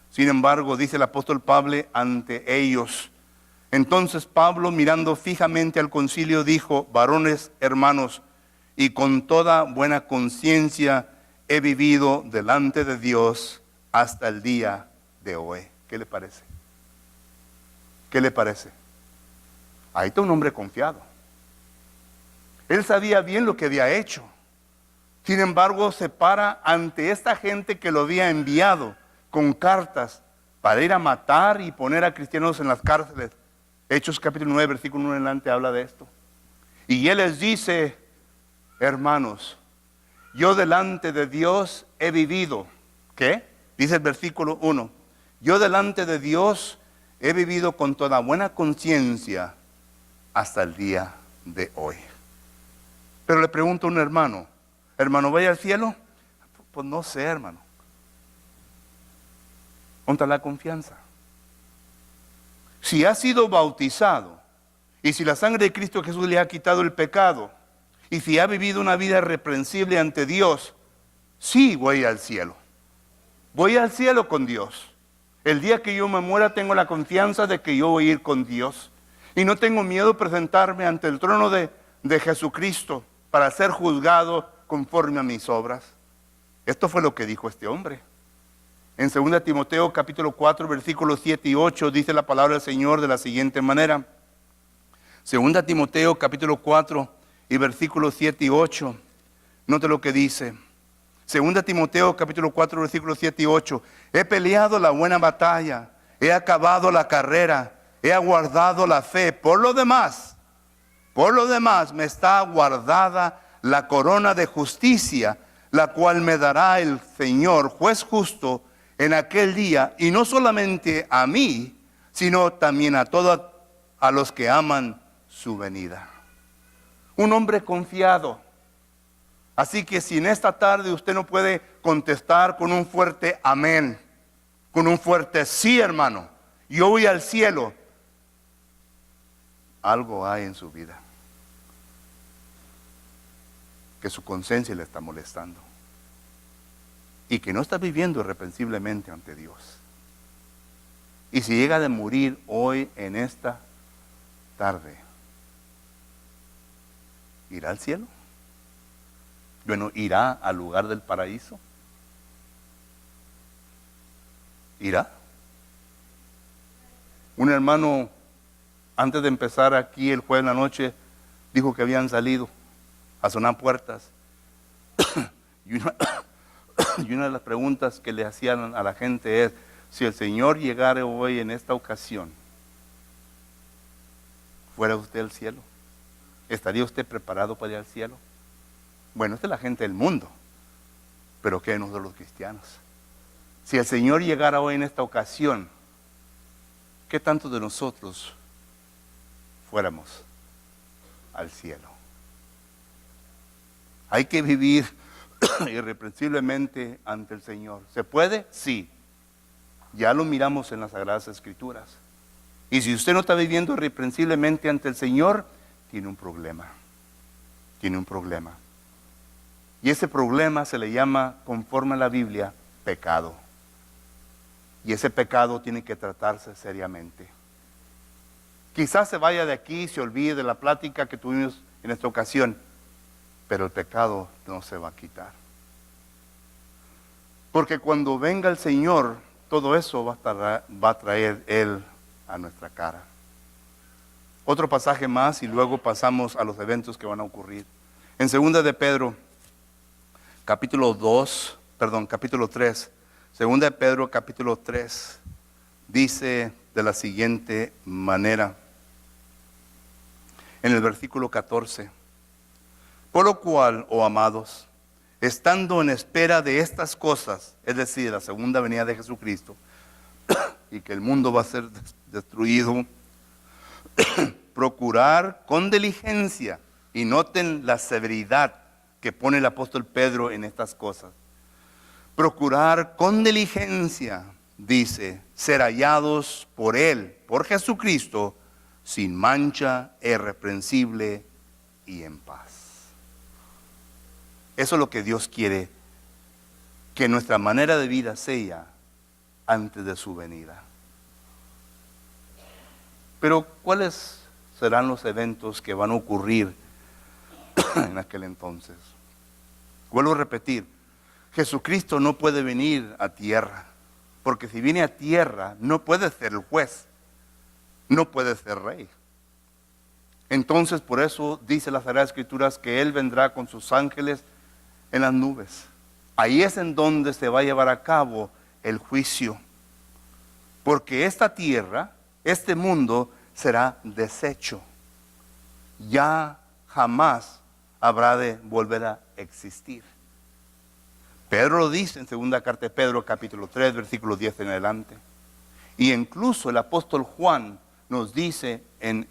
Sin embargo, dice el apóstol Pablo ante ellos. Entonces Pablo, mirando fijamente al concilio, dijo, varones hermanos, y con toda buena conciencia he vivido delante de Dios hasta el día de hoy. ¿Qué le parece? ¿Qué le parece? Ahí está un hombre confiado. Él sabía bien lo que había hecho. Sin embargo, se para ante esta gente que lo había enviado con cartas para ir a matar y poner a cristianos en las cárceles. Hechos capítulo 9, versículo 1 en adelante habla de esto. Y él les dice, hermanos, yo delante de Dios he vivido. ¿Qué? Dice el versículo 1. Yo delante de Dios he vivido con toda buena conciencia hasta el día de hoy. Pero le pregunto a un hermano, ¿hermano vaya al cielo? Pues no sé, hermano. ¿Dónde está la confianza? Si ha sido bautizado y si la sangre de Cristo Jesús le ha quitado el pecado y si ha vivido una vida irreprensible ante Dios, sí voy al cielo. Voy al cielo con Dios. El día que yo me muera tengo la confianza de que yo voy a ir con Dios. Y no tengo miedo de presentarme ante el trono de Jesucristo para ser juzgado conforme a mis obras. Esto fue lo que dijo este hombre. En 2 Timoteo capítulo 4 versículos 7 y 8 dice la palabra del Señor de la siguiente manera. 2 Timoteo capítulo 4 y versículos 7 y 8. Note lo que dice. 2 Timoteo capítulo 4 versículos 7 y 8. He peleado la buena batalla, he acabado la carrera, he aguardado la fe. Por lo demás me está guardada la corona de justicia, la cual me dará el Señor, juez justo, en aquel día, y no solamente a mí, sino también a todos a los que aman su venida. Un hombre confiado. Así que si en esta tarde usted no puede contestar con un fuerte amén, con un fuerte sí, hermano, yo voy al cielo, algo hay en su vida que su conciencia le está molestando y que no está viviendo irreprensiblemente ante Dios. Y si llega de morir hoy en esta tarde, ¿irá al cielo? Bueno, ¿irá al lugar del paraíso? ¿Irá? Un hermano antes de empezar aquí el jueves en la noche, dijo que habían salido a sonar puertas. Y una de las preguntas que le hacían a la gente es, si el Señor llegara hoy en esta ocasión, ¿fuera usted al cielo? ¿Estaría usted preparado para ir al cielo? Bueno, esta es la gente del mundo, pero ¿qué de nosotros los cristianos? Si el Señor llegara hoy en esta ocasión, ¿qué tanto de nosotros fuéramos al cielo? Hay que vivir irreprensiblemente ante el Señor. ¿Se puede? Sí. Ya lo miramos en las Sagradas Escrituras. Y si usted no está viviendo irreprensiblemente ante el Señor, tiene un problema. Tiene un problema. Y ese problema se le llama, conforme a la Biblia, pecado. Y ese pecado tiene que tratarse seriamente. Quizás se vaya de aquí y se olvide de la plática que tuvimos en esta ocasión, pero el pecado no se va a quitar. Porque cuando venga el Señor, todo eso va a traer Él a nuestra cara. Otro pasaje más y luego pasamos a los eventos que van a ocurrir. En 2 de Pedro, capítulo 3, 2 de Pedro, capítulo 3, dice de la siguiente manera, en el versículo 14, por lo cual, oh amados, estando en espera de estas cosas, es decir, la segunda venida de Jesucristo, y que el mundo va a ser destruido, procurar con diligencia, y noten la severidad que pone el apóstol Pedro en estas cosas, procurar con diligencia, dice, ser hallados por Él, por Jesucristo, sin mancha, irreprensible y en paz. Eso es lo que Dios quiere, que nuestra manera de vida sea antes de su venida. Pero ¿cuáles serán los eventos que van a ocurrir en aquel entonces? Vuelvo a repetir, Jesucristo no puede venir a tierra, porque si viene a tierra no puede ser el juez, no puede ser rey. Entonces por eso dice las Sagradas Escrituras que Él vendrá con sus ángeles en las nubes. Ahí es en donde se va a llevar a cabo el juicio, porque esta tierra, este mundo será deshecho, ya jamás habrá de volver a existir. Pedro lo dice en segunda carta de Pedro, capítulo 3, versículo 10 en adelante. Y incluso el apóstol Juan nos dice en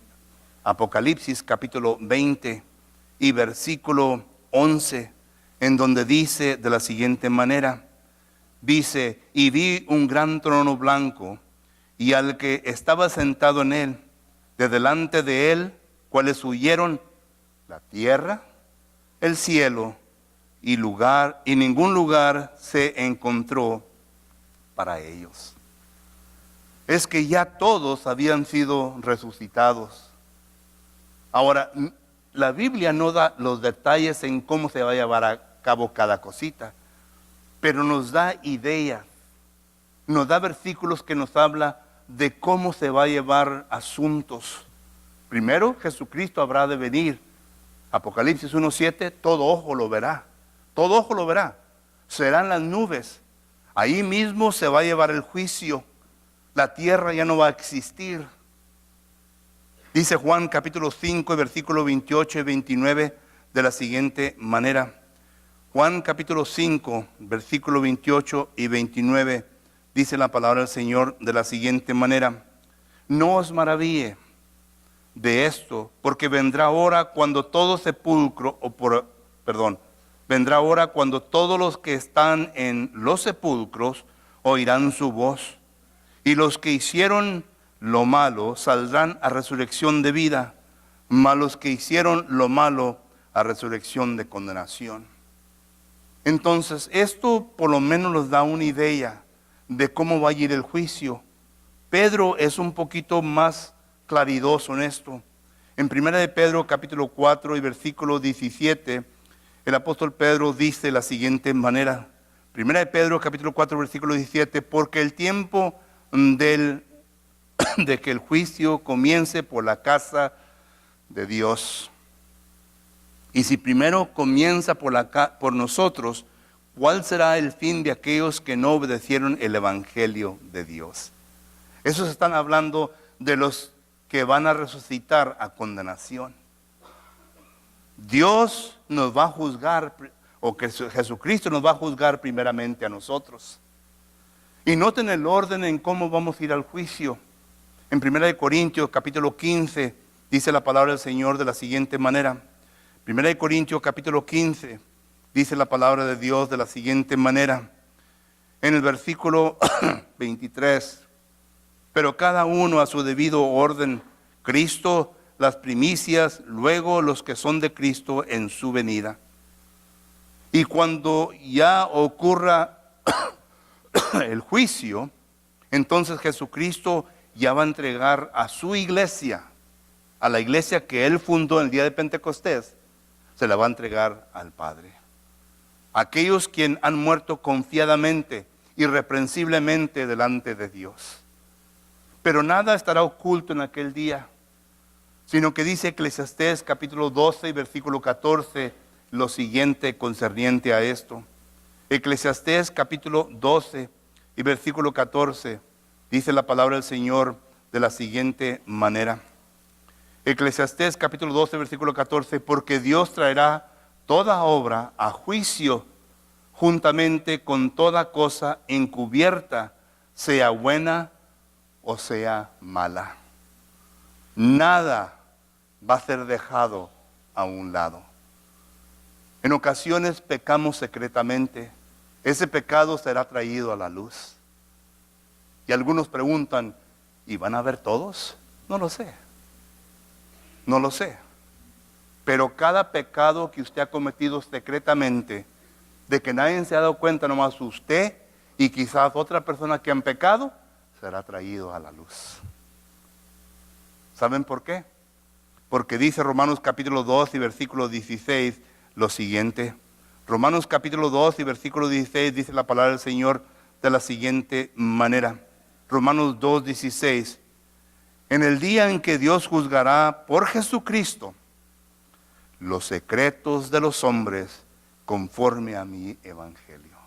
Apocalipsis, capítulo 20 y versículo 11, en donde dice de la siguiente manera, dice, y vi un gran trono blanco, y al que estaba sentado en él, de delante de él, cuales huyeron la tierra, el cielo, y ningún lugar se encontró para ellos. Es que ya todos habían sido resucitados. Ahora, la Biblia no da los detalles en cómo se va a llevar a cabo cada cosita, pero nos da ideas, nos da versículos que nos habla de cómo se va a llevar asuntos. Primero, Jesucristo habrá de venir. Apocalipsis 1:7, todo ojo lo verá. Todo ojo lo verá. Serán las nubes. Ahí mismo se va a llevar el juicio. La tierra ya no va a existir. Dice Juan capítulo 5, versículo 28 y 29 de la siguiente manera. Juan capítulo 5, versículo 28 y 29, dice la palabra del Señor de la siguiente manera. No os maraville de esto, porque vendrá hora cuando todo sepulcro, vendrá hora cuando todos los que están en los sepulcros oirán su voz, y los que hicieron lo malo saldrán a resurrección de vida, mas los que hicieron lo malo a resurrección de condenación. Entonces, esto por lo menos nos da una idea de cómo va a ir el juicio. Pedro es un poquito más claridoso en esto. En 1 de Pedro capítulo 4 y versículo 17, el apóstol Pedro dice de la siguiente manera. 1 de Pedro capítulo 4 versículo 17, porque el tiempo del de que el juicio comience por la casa de Dios. Y si primero comienza por nosotros, ¿cuál será el fin de aquellos que no obedecieron el evangelio de Dios? Esos están hablando de los que van a resucitar a condenación. Dios nos va a juzgar, o que Jesucristo nos va a juzgar primeramente a nosotros. Y noten el orden en cómo vamos a ir al juicio. En 1 Corintios capítulo 15 dice la palabra del Señor de la siguiente manera. 1 Corintios capítulo 15 dice la palabra de Dios de la siguiente manera. En el versículo 23. Pero cada uno a su debido orden, Cristo las primicias, luego los que son de Cristo en su venida. Y cuando ya ocurra el juicio, entonces Jesucristo ya va a entregar a su iglesia, a la iglesia que Él fundó en el día de Pentecostés, se la va a entregar al Padre. Aquellos quienes han muerto confiadamente, irreprensiblemente delante de Dios. Pero nada estará oculto en aquel día, sino que dice Eclesiastés capítulo 12 y versículo 14, lo siguiente concerniente a esto. Eclesiastés capítulo 12 y versículo 14, dice la palabra del Señor de la siguiente manera. Eclesiastés capítulo 12, versículo 14, porque Dios traerá toda obra a juicio juntamente con toda cosa encubierta, sea buena o sea mala. Nada va a ser dejado a un lado. En ocasiones pecamos secretamente. Ese pecado será traído a la luz. Y algunos preguntan, ¿y van a ver todos? No lo sé. No lo sé. Pero cada pecado que usted ha cometido secretamente, de que nadie se ha dado cuenta, nomás usted y quizás otra persona que han pecado, será traído a la luz. ¿Saben por qué? Porque dice Romanos capítulo 2 y versículo 16 lo siguiente. Romanos capítulo 2 y versículo 16 dice la palabra del Señor de la siguiente manera. Romanos 2, 16. En el día en que Dios juzgará por Jesucristo los secretos de los hombres conforme a mi evangelio.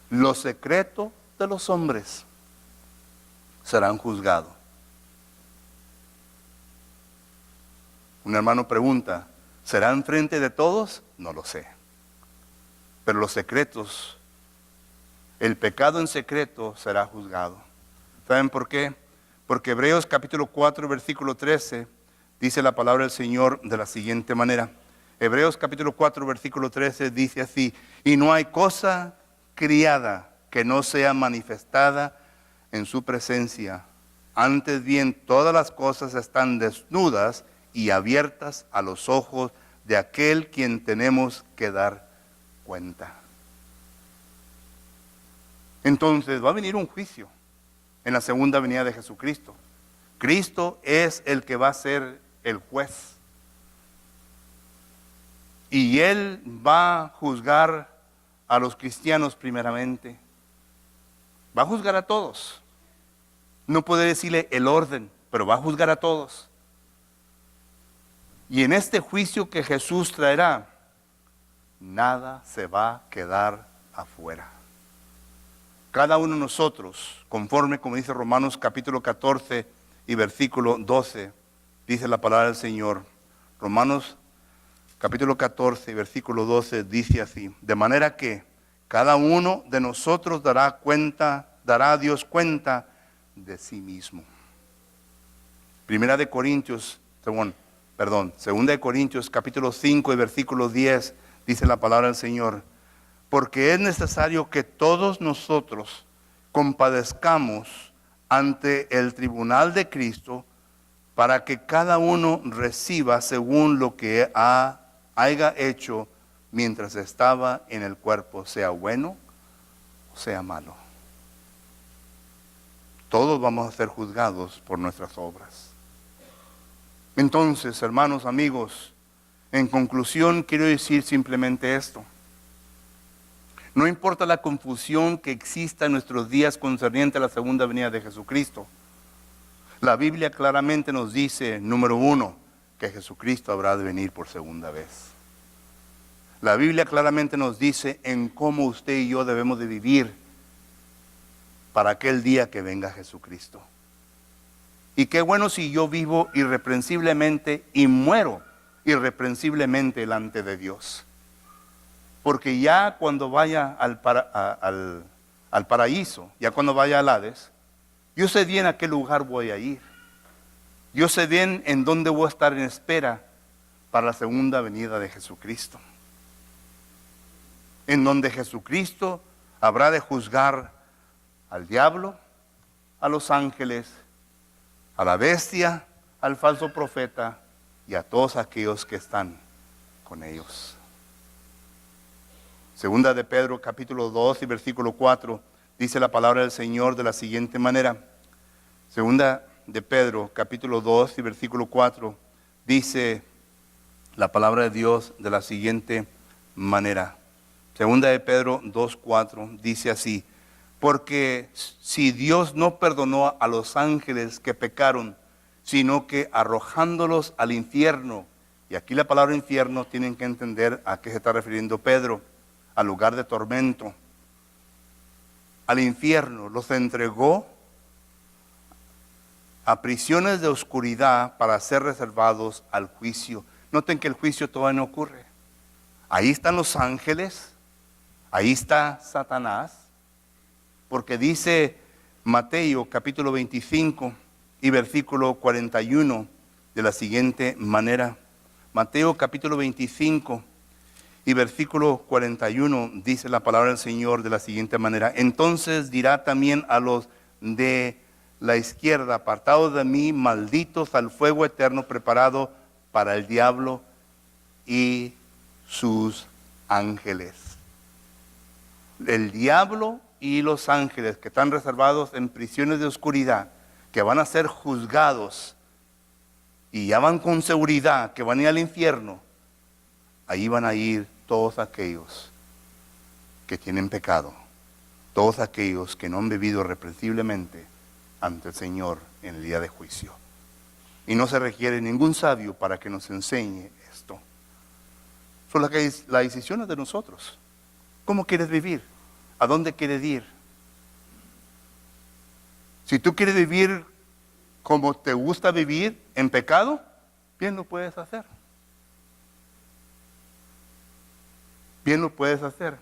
Los secretos de los hombres serán juzgados. Un hermano pregunta, ¿será en frente de todos? No lo sé. Pero los secretos, el pecado en secreto será juzgado. ¿Saben por qué? Porque Hebreos capítulo 4, versículo 13, dice la palabra del Señor de la siguiente manera. Hebreos capítulo 4, versículo 13 dice así, y no hay cosa criada que no sea manifestada en su presencia. Antes bien, todas las cosas están desnudas y abiertas a los ojos de aquel quien tenemos que dar cuenta. Entonces va a venir un juicio en la segunda venida de Jesucristo. Cristo es el que va a ser el juez. Y Él va a juzgar a los cristianos primeramente. Va a juzgar a todos. No puede decirle el orden, pero va a juzgar a todos. Y en este juicio que Jesús traerá, nada se va a quedar afuera. Cada uno de nosotros, conforme como dice Romanos capítulo 14 y versículo 12, dice la palabra del Señor. Romanos capítulo 14 y versículo 12 dice así, de manera que cada uno de nosotros dará a Dios cuenta de sí mismo. Segunda de Corintios capítulo 5 y versículo 10 dice la palabra del Señor, porque es necesario que todos nosotros compadezcamos ante el tribunal de Cristo para que cada uno reciba según lo que haya hecho mientras estaba en el cuerpo, sea bueno o sea malo. Todos vamos a ser juzgados por nuestras obras. Entonces, hermanos, amigos, en conclusión quiero decir simplemente esto. No importa la confusión que exista en nuestros días concerniente a la segunda venida de Jesucristo, La Biblia claramente nos dice, número uno, que Jesucristo habrá de venir por segunda vez. La Biblia claramente nos dice en cómo usted y yo debemos de vivir para aquel día que venga Jesucristo. Y qué bueno si yo vivo irreprensiblemente y muero irreprensiblemente delante de Dios. Porque ya cuando vaya al paraíso, ya cuando vaya al Hades, yo sé bien a qué lugar voy a ir. Yo sé bien en dónde voy a estar en espera para la segunda venida de Jesucristo. En donde Jesucristo habrá de juzgar al diablo, a los ángeles, a la bestia, al falso profeta y a todos aquellos que están con ellos. Segunda de Pedro, capítulo 2 y versículo 4, dice la palabra del Señor de la siguiente manera. Segunda de Pedro, capítulo 2 y versículo 4, dice la palabra de Dios de la siguiente manera. Segunda de Pedro 2:4 dice así: porque si Dios no perdonó a los ángeles que pecaron, sino que arrojándolos al infierno, y aquí la palabra infierno tienen que entender a qué se está refiriendo Pedro, al lugar de tormento, al infierno, los entregó a prisiones de oscuridad para ser reservados al juicio. Noten que el juicio todavía no ocurre. Ahí están los ángeles, ahí está Satanás, porque dice Mateo capítulo 25 y versículo 41 de la siguiente manera. Mateo capítulo 25 y versículo 41 dice la palabra del Señor de la siguiente manera: entonces dirá también a los de la izquierda, apartados de mí, malditos, al fuego eterno preparado para el diablo y sus ángeles. El diablo y los ángeles que están reservados en prisiones de oscuridad, que van a ser juzgados y ya van con seguridad que van a ir al infierno, ahí van a ir todos aquellos que tienen pecado, todos aquellos que no han vivido reprensiblemente ante el Señor en el día de juicio. Y no se requiere ningún sabio para que nos enseñe esto. Solo que la decisión es de nosotros. ¿Cómo quieres vivir? ¿A dónde quieres ir? Si tú quieres vivir como te gusta vivir, en pecado, bien lo puedes hacer. Bien lo puedes hacer.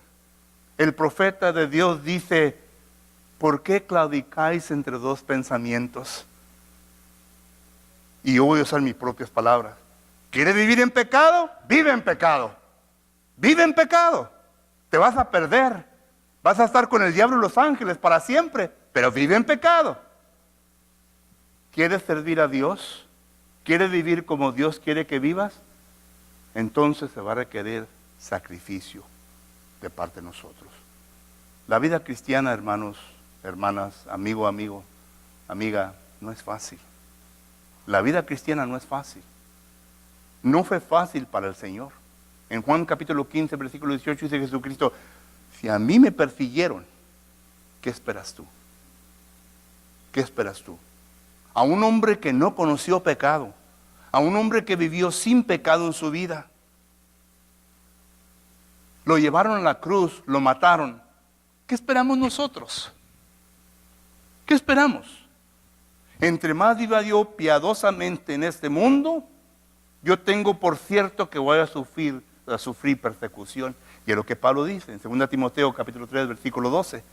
El profeta de Dios dice: ¿por qué claudicáis entre dos pensamientos? Y yo voy a usar mis propias palabras. ¿Quieres vivir en pecado? Vive en pecado. Vive en pecado. Te vas a perder. Vas a estar con el diablo y los ángeles para siempre, pero vive en pecado. ¿Quieres servir a Dios? ¿Quieres vivir como Dios quiere que vivas? Entonces se va a requerir sacrificio de parte de nosotros. La vida cristiana, hermanos, hermanas, amigo, amiga, no es fácil. La vida cristiana no es fácil. No fue fácil para el Señor. En Juan capítulo 15, versículo 18 dice Jesucristo: si a mí me persiguieron, ¿qué esperas tú? ¿Qué esperas tú? A un hombre que no conoció pecado, a un hombre que vivió sin pecado en su vida. Lo llevaron a la cruz, lo mataron. ¿Qué esperamos nosotros? ¿Qué esperamos? Entre más viva yo piadosamente en este mundo, yo tengo por cierto que voy a sufrir persecución. Y es lo que Pablo dice en 2 Timoteo capítulo 3, versículo 12.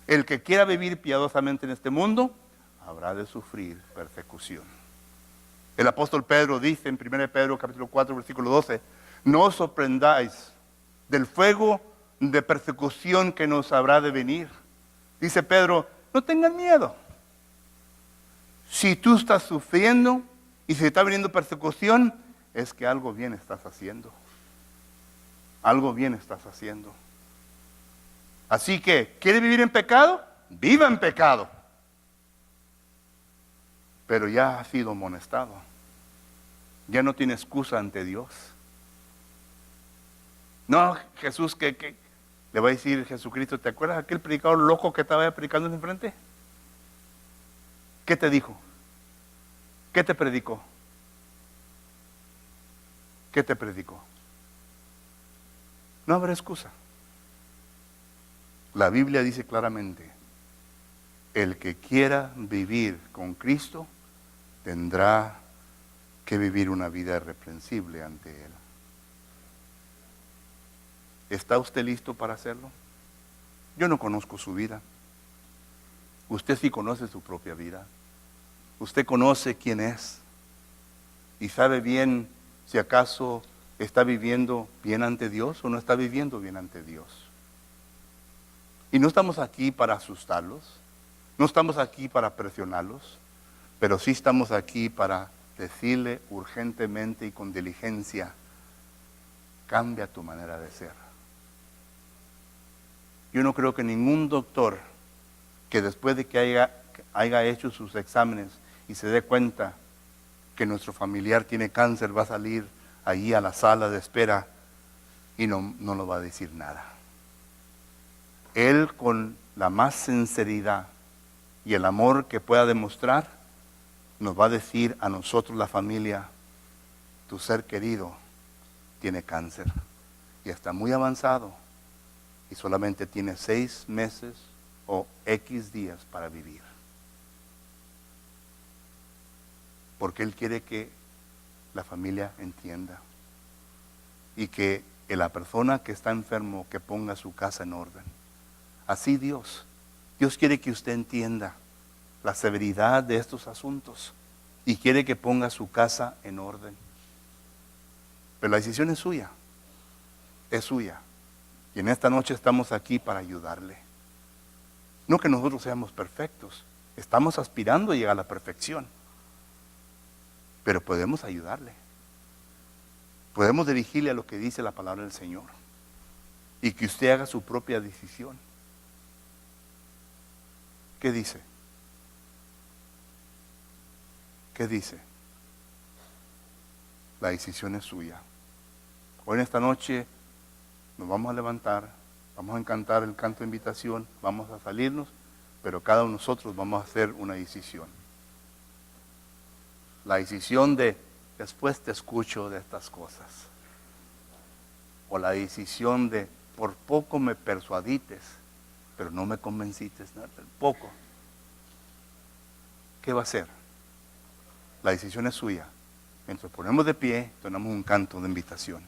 El que quiera vivir piadosamente en este mundo, habrá de sufrir persecución. El apóstol Pedro dice en 1 Pedro capítulo 4, versículo 12: no os sorprendáis del fuego de persecución que nos habrá de venir. Dice Pedro: no tengan miedo. Si tú estás sufriendo y si está viniendo persecución, es que algo bien estás haciendo. Algo bien estás haciendo. Así que, ¿quieres vivir en pecado? Viva en pecado. Pero ya has sido amonestado. Ya no tiene excusa ante Dios. No, Jesús, que le va a decir Jesucristo: ¿te acuerdas aquel predicador loco que estaba predicando en frente? ¿Qué te dijo? ¿Qué te predicó? ¿Qué te predicó? No habrá excusa. La Biblia dice claramente, el que quiera vivir con Cristo tendrá que vivir una vida irreprensible ante Él. ¿Está usted listo para hacerlo? Yo no conozco su vida. Usted sí conoce su propia vida. Usted conoce quién es y sabe bien si acaso está viviendo bien ante Dios o no está viviendo bien ante Dios. Y no estamos aquí para asustarlos, no estamos aquí para presionarlos, pero sí estamos aquí para decirle urgentemente y con diligencia, cambia tu manera de ser. Yo no creo que ningún doctor que después de que haya hecho sus exámenes y se dé cuenta que nuestro familiar tiene cáncer va a salir allí a la sala de espera y no nos va a decir nada. Él, con la más sinceridad y el amor que pueda demostrar, nos va a decir a nosotros, la familia, tu ser querido tiene cáncer y está muy avanzado y solamente tiene 6 meses o X días para vivir. Porque Él quiere que la familia entienda y que la persona que está enfermo que ponga su casa en orden. Así Dios quiere que usted entienda la severidad de estos asuntos y quiere que ponga su casa en orden. Pero la decisión es suya, es suya. Y en esta noche estamos aquí para ayudarle. No que nosotros seamos perfectos, estamos aspirando a llegar a la perfección, pero podemos ayudarle. Podemos dirigirle a lo que dice la palabra del Señor y que usted haga su propia decisión. ¿Qué dice? ¿Qué dice? La decisión es suya. Hoy en esta noche nos vamos a levantar, vamos a cantar el canto de invitación, vamos a salirnos, pero cada uno de nosotros vamos a hacer una decisión. La decisión de después te escucho de estas cosas. O la decisión de por poco me persuadites, pero no me convencites, ¿no? Poco. ¿Qué va a hacer? La decisión es suya. Mientras ponemos de pie, tenemos un canto de invitación.